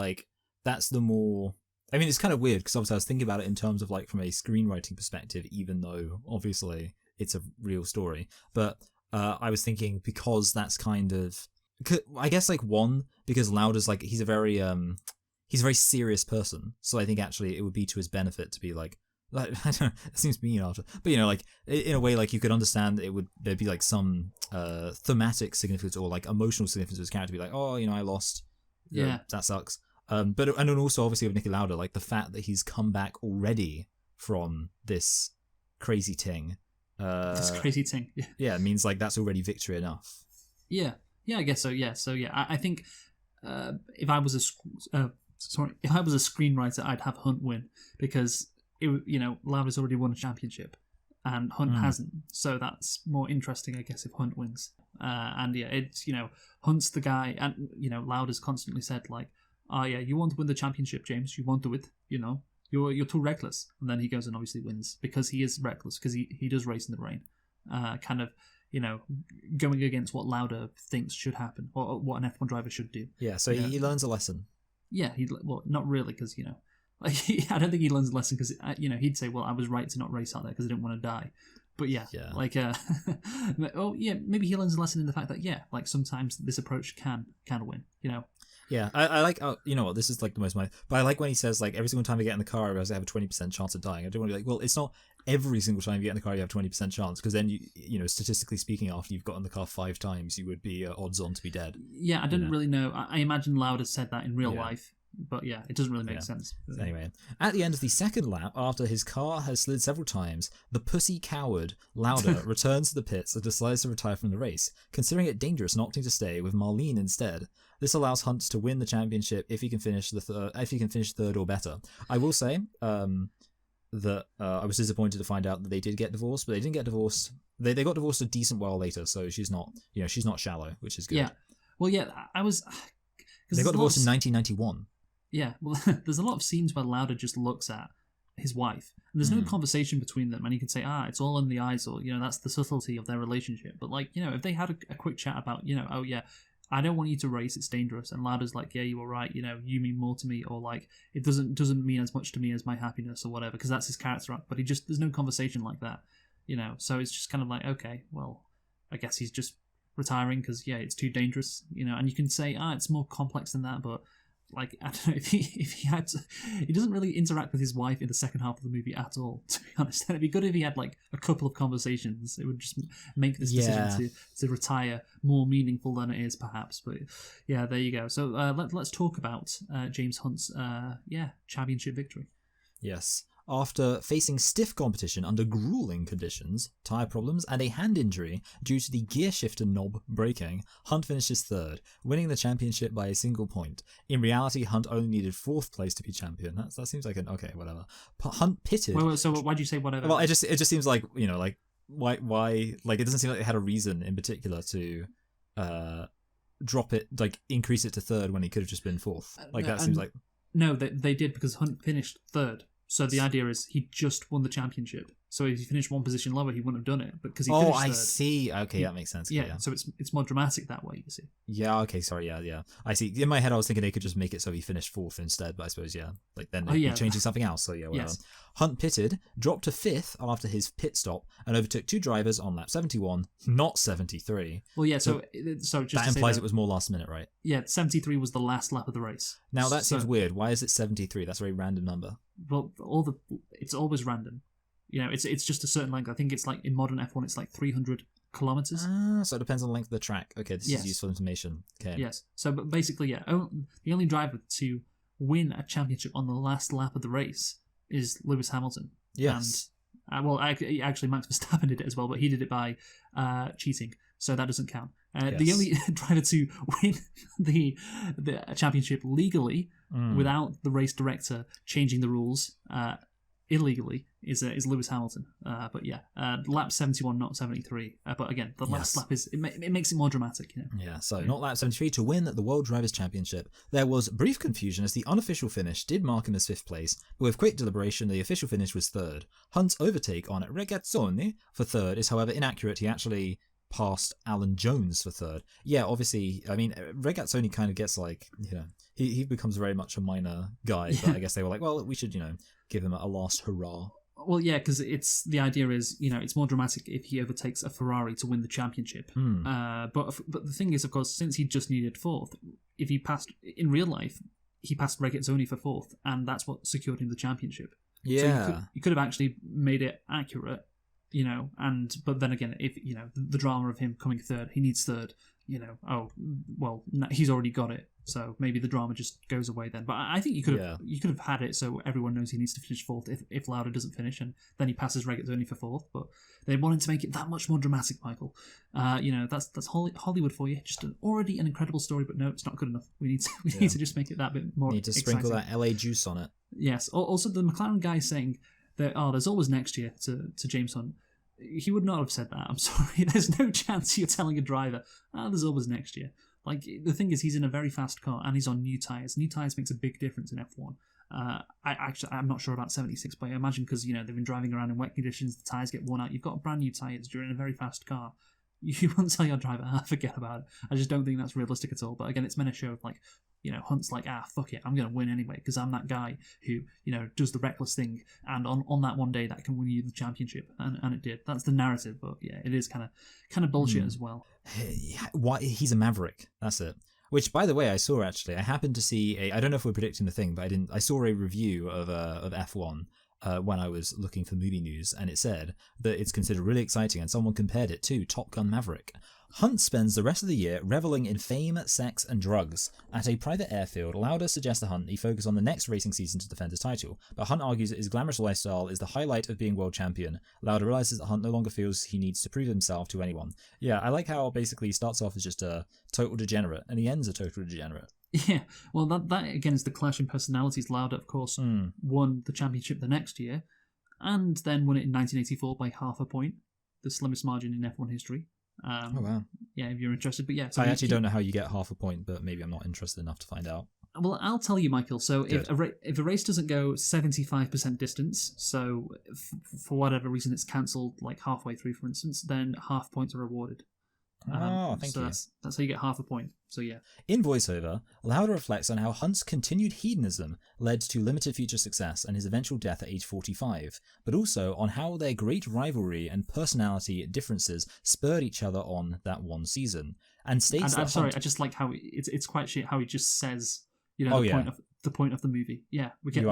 that's the more. I mean, it's kind of weird because obviously I was thinking about it in terms of from a screenwriting perspective, even though obviously it's a real story. But I was thinking because that's kind of, I guess one, because Lauda's he's a very serious person. So I think actually it would be to his benefit to be I don't know, it seems mean after, but in a way you could understand that there'd be some thematic significance or emotional significance to his character, be I lost. Yeah. That sucks. And then also obviously with Niki Lauda, the fact that he's come back already from this crazy thing. Yeah, it means that's already victory enough. Yeah, I guess so. Yeah, I think if I was a screenwriter, I'd have Hunt win because Lauda's already won a championship and Hunt hasn't, so that's more interesting, I guess, if Hunt wins. And yeah, it's Hunt's the guy, and Lauda's constantly said oh yeah, you want to win the championship, James. You want to it. You're too reckless. And then he goes and obviously wins because he is reckless, because he does race in the rain. Kind of, going against what Lauda thinks should happen, or what an F1 driver should do. Yeah, so he learns a lesson. Yeah, not really, because, I don't think he learns a lesson because, he'd say, well, I was right to not race out there because I didn't want to die. But yeah. Maybe he learns a lesson in the fact that, sometimes this approach can win, Yeah, I like, you know what, this is the most money, but I like when he says, every single time I get in the car, I realize I have a 20% chance of dying. I don't want to be well, it's not every single time you get in the car you have a 20% chance, because then, statistically speaking, after you've got in the car 5 times, you would be odds on to be dead. Yeah, I didn't really know. I imagine Lauda said that in real life, but yeah, it doesn't really make sense. Anyway, at the end of the second lap, after his car has slid several times, the pussy coward Lauda returns to the pits and decides to retire from the race, considering it dangerous and opting to stay with Marlene instead. This allows Hunt to win the championship if he can finish third or better. I will say that I was disappointed to find out that they did get divorced, but they didn't get divorced. They got divorced a decent while later, so she's not shallow, which is good. Yeah, well, yeah, I was. They got divorced in 1991. Yeah, well, there's a lot of scenes where Lauda just looks at his wife, and there's no conversation between them, and you can say, it's all in the eyes, or that's the subtlety of their relationship. But if they had a quick chat about, oh yeah, I don't want you to race, it's dangerous, and Lauda's yeah, you were right, you mean more to me, or it doesn't mean as much to me as my happiness, or whatever, because that's his character arc. But there's no conversation like that, so it's just kind of okay, well, I guess he's just retiring because it's too dangerous, and you can say it's more complex than that, but I don't know, if he had to, he doesn't really interact with his wife in the second half of the movie at all, to be honest. And it'd be good if he had a couple of conversations. It would just make this decision to retire more meaningful than it is, perhaps. But yeah, there you go. So let's talk about James Hunt's championship victory. Yes. After facing stiff competition under grueling conditions, tyre problems, and a hand injury due to the gear shifter knob breaking, Hunt finishes third, winning the championship by a single point. In reality, Hunt only needed 4th place to be champion. That seems like okay, whatever. Hunt pitted. Wait, so why'd you say whatever? Well, it just seems why it doesn't seem like they had a reason in particular to drop it, increase it to third when he could have just been 4th. That seems like. No, they did because Hunt finished third. So the idea is he just won the championship. So if he finished one position lower, he wouldn't have done it. But because he finished third, see. Okay, that makes sense. Yeah, so it's more dramatic that way, you see. Yeah, okay, sorry, yeah. I see. In my head, I was thinking they could just make it so he finished fourth instead, but I suppose, yeah. Like, then they'd be changing something else, so yeah, whatever. Yes. Hunt pitted, dropped to fifth after his pit stop, and overtook two drivers on lap 71, not 73. Well, yeah, so just that implies it was more last minute, right? Yeah, 73 was the last lap of the race. Now, that seems weird. Why is it 73? That's a very random number. Well, it's always random. You know, it's just a certain length. I think it's like in modern F1, it's like 300 kilometers. So it depends on the length of the track. Okay, this is useful information. Okay. Yes. So, but basically, yeah, the only driver to win a championship on the last lap of the race is Lewis Hamilton. Yes. And, actually, Max Verstappen did it as well, but he did it by cheating, so that doesn't count. The only driver to win the championship legally without the race director changing the rules illegally is Lewis Hamilton. But yeah, lap 71, not 73. But again, the last lap it makes it more dramatic. You know? Yeah, so not lap 73 to win the World Drivers' Championship. There was brief confusion as the unofficial finish did mark him as fifth place, but with quick deliberation, the official finish was third. Hunt's overtake on Regazzoni for third is, however, inaccurate. He actually passed Alan Jones for third. Yeah, obviously, I mean, Regazzoni kind of gets like, you know, he becomes very much a minor guy, but I guess they were like, well, we should, you know, give him a last hurrah. Well, yeah, because the idea is, you know, it's more dramatic if he overtakes a Ferrari to win the championship. But the thing is, of course, since he just needed fourth, if he passed in real life, he passed Regazzoni for fourth, and that's what secured him the championship. Yeah, so you could have actually made it accurate, you know. But then again, if you know the drama of him coming third, he needs third. You know, oh well, he's already got it, so maybe the drama just goes away then. But I think you could have had it so everyone knows he needs to finish fourth if Lauda doesn't finish, and then he passes Regazzoni for fourth. But they wanted to make it that much more dramatic, Michael. You know, that's Hollywood for you. Just already an incredible story, but no, it's not good enough. We need to just make it that bit more. Need to sprinkle that LA juice on it. Yes. Also, the McLaren guy saying that there's always next year to James Hunt. He would not have said that. I'm sorry. There's no chance you're telling a driver, there's always next year. Like, the thing is, he's in a very fast car and he's on new tyres. New tyres makes a big difference in F1. I'm not sure about 76, but I imagine because, you know, they've been driving around in wet conditions, the tyres get worn out. You've got brand new tyres, you're in a very fast car. You won't tell your driver, forget about it. I just don't think that's realistic at all. But again, it's meant to show, like, you know, Hunt's like, fuck it, I'm going to win anyway, because I'm that guy who, you know, does the reckless thing, and on that one day that can win you the championship, and it did. That's the narrative, but yeah, it is kind of bullshit as well. Why he's a maverick? That's it. Which, by the way, I saw actually. I happened to see I don't know if we're predicting the thing, but I saw a review of F1. When I was looking for movie news, and it said that it's considered really exciting, and someone compared it to Top Gun Maverick. Hunt spends the rest of the year reveling in fame, sex, and drugs. At a private airfield, Lauda suggests to Hunt he focus on the next racing season to defend his title, but Hunt argues that his glamorous lifestyle is the highlight of being world champion. Lauda realizes that Hunt no longer feels he needs to prove himself to anyone. Yeah, I like how basically he starts off as just a total degenerate, and he ends a total degenerate. Yeah, well, that again is the clash in personalities. Lauda, of course, won the championship the next year, and then won it in 1984 by half a point, the slimmest margin in F1 history. Oh wow! Yeah, if you're interested, but yeah, so I actually don't know how you get half a point, but maybe I'm not interested enough to find out. Well, I'll tell you, Michael. So if a race doesn't go 75% distance, so for whatever reason it's cancelled, like halfway through, for instance, then half points are awarded. Thank you. That's how you get half a point. So yeah. In voiceover, Lauda reflects on how Hunt's continued hedonism led to limited future success and his eventual death at age 45, but also on how their great rivalry and personality differences spurred each other on that one season. And states that I just like how it's quite shit how he just says, you know, the point of the movie. Yeah, we get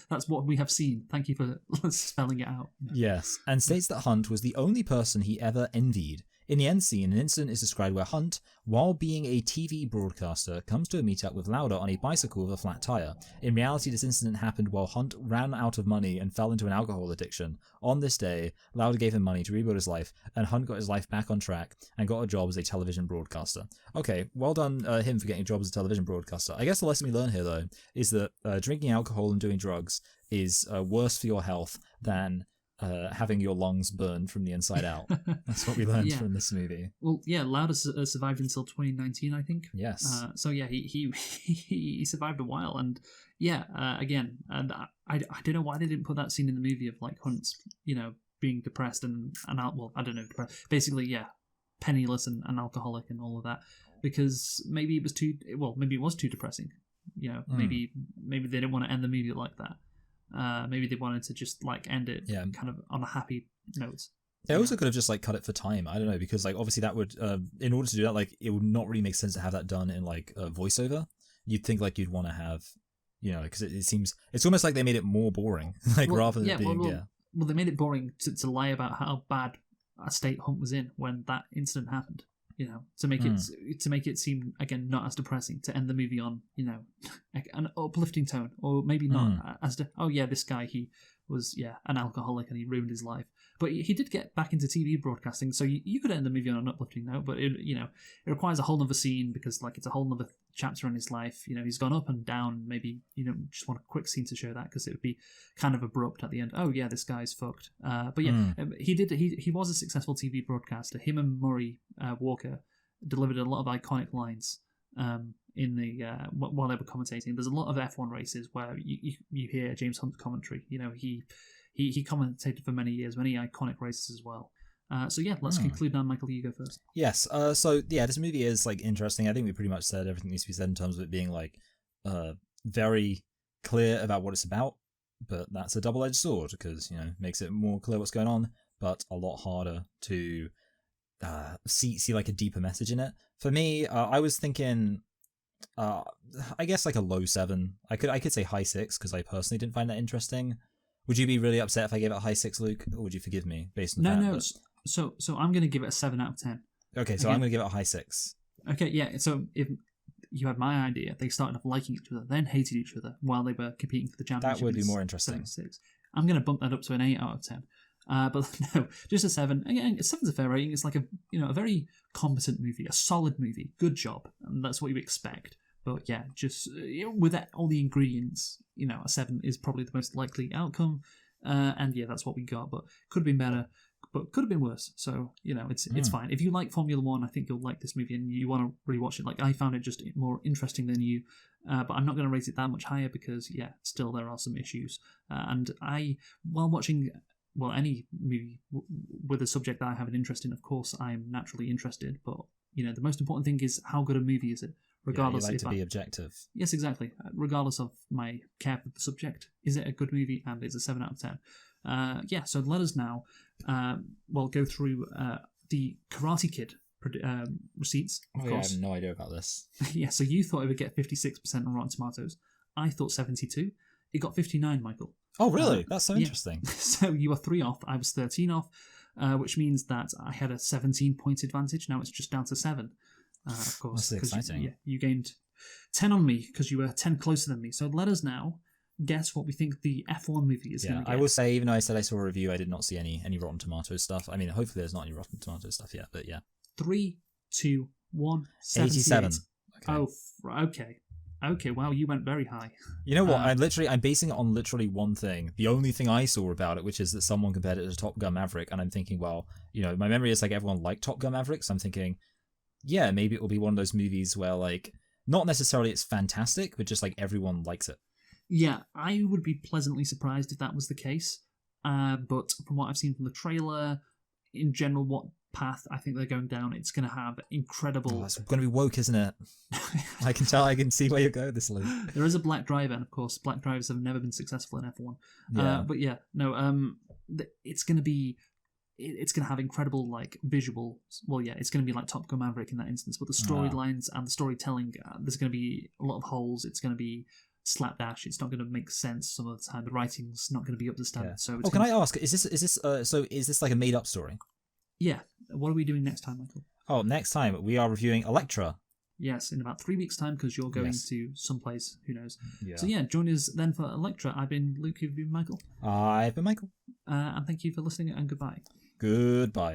that's what we have seen. Thank you for spelling it out. Yes, and states that Hunt was the only person he ever envied. In the end scene, an incident is described where Hunt, while being a TV broadcaster, comes to a meetup with Lauda on a bicycle with a flat tyre. In reality, this incident happened while Hunt ran out of money and fell into an alcohol addiction. On this day, Lauda gave him money to rebuild his life, and Hunt got his life back on track and got a job as a television broadcaster. Okay, well done him for getting a job as a television broadcaster. I guess the lesson we learn here, though, is that drinking alcohol and doing drugs is worse for your health than having your lungs burned from the inside out. That's what we learned from this movie. Well, yeah, Lauda survived until 2019, I think. Yes. So yeah, he survived a while, and yeah, again, and I don't know why they didn't put that scene in the movie of like Hunt, being depressed and out. Well, I don't know, depressed. Basically, yeah, penniless and alcoholic and all of that, because maybe it was too. Well, maybe it was too depressing. Maybe they didn't want to end the movie like that. Maybe they wanted to just like end it kind of on a happy note. They also could have just like cut it for time. I don't know, because like obviously that would, in order to do that, like it would not really make sense to have that done in like a voiceover. You'd think like you'd want to have, because it seems it's almost like they made it more boring, rather than being Well, they made it boring to lie about how bad a state Hunt was in when that incident happened. To make it seem again not as depressing, to end the movie on an uplifting tone, or maybe not as this guy, he was an alcoholic and he ruined his life, but he did get back into TV broadcasting, so you could end the movie on an uplifting note, but it requires a whole nother scene, because like it's a whole nother chapter in his life. He's gone up and down. Maybe just want a quick scene to show that, because it would be kind of abrupt at the end. Oh yeah, this guy's fucked. But yeah, he was a successful TV broadcaster. Him and Murray Walker delivered a lot of iconic lines in the while they were commentating. There's a lot of F1 races where you hear James Hunt's commentary. He commentated for many years, many iconic races as well. So yeah, let's conclude now. Michael, you go first. Yes. So yeah, this movie is like interesting. I think we pretty much said everything needs to be said in terms of it being like very clear about what it's about, but that's a double-edged sword, because makes it more clear what's going on, but a lot harder to see like a deeper message in it. For me, I was thinking, I guess like a low 7. I could say high 6, because I personally didn't find that interesting. Would you be really upset if I gave it a high 6, Luke, or would you forgive me based on No. So I'm going to give it a 7 out of 10. Okay, so I'm going to give it a high 6. Okay, yeah. So if you had my idea, they started off liking each other, then hated each other while they were competing for the championship. That would be more interesting. 6. I'm going to bump that up to an 8 out of 10. But no, just a 7. Again, 7's a fair rating. It's like a very competent movie, a solid movie, good job, and that's what you expect. But yeah, just with all the ingredients, a 7 is probably the most likely outcome. And yeah, that's what we got. But could have been better, but could have been worse. So it's fine. If you like Formula One, I think you'll like this movie, and you want to rewatch it. Like I found it just more interesting than you. But I'm not going to rate it that much higher, because still there are some issues. And while watching any movie with a subject that I have an interest in, of course I'm naturally interested. But the most important thing is how good a movie is it. Regardless, you like to be objective. Yes, exactly. Regardless of my care for the subject, is it a good movie? And it's a 7 out of 10. So let us now go through the Karate Kid receipts. Of course. I have no idea about this. So you thought it would get 56% on Rotten Tomatoes. I thought 72. It got 59, Michael. Oh, really? That's so interesting. So you were 3 off. I was 13 off, which means that I had a 17-point advantage. Now it's just down to 7. Of course. That's exciting. You gained 10 on me because you were 10 closer than me. So let us now guess what we think the F1 movie is going to get. I will say, even though I said I saw a review, I did not see any Rotten Tomatoes stuff. I mean, hopefully there's not any Rotten Tomatoes stuff yet, but yeah. 3, 2, 1, 87. Okay. Oh, okay. Okay, wow, you went very high. You know what? I'm basing it on literally one thing. The only thing I saw about it, which is that someone compared it to Top Gun Maverick, and I'm thinking, well, my memory is like everyone liked Top Gun Maverick, so I'm thinking, yeah, maybe it will be one of those movies where, like, not necessarily it's fantastic, but just like everyone likes it. Yeah, I would be pleasantly surprised if that was the case. But from what I've seen from the trailer, in general, what path I think they're going down, it's going to have incredible... it's going to be woke, isn't it? I can see where you go this, Luke. There is a black driver, and of course, black drivers have never been successful in F1. Yeah. But yeah, no, it's going to be... It's going to have incredible, like, visual... Well, yeah, it's going to be like Top Gun Maverick in that instance, but the storylines and the storytelling, there's going to be a lot of holes. It's going to be slapdash. It's not going to make sense some of the time. The writing's not going to be up to standard. Yeah. So can I ask, is this like a made-up story? Yeah. What are we doing next time, Michael? Oh, next time we are reviewing Elektra. Yes, in about 3 weeks' time, because you're going to someplace, who knows. Yeah. So yeah, join us then for Elektra. I've been Luke, you've been Michael. I've been Michael. And thank you for listening, and goodbye. Goodbye.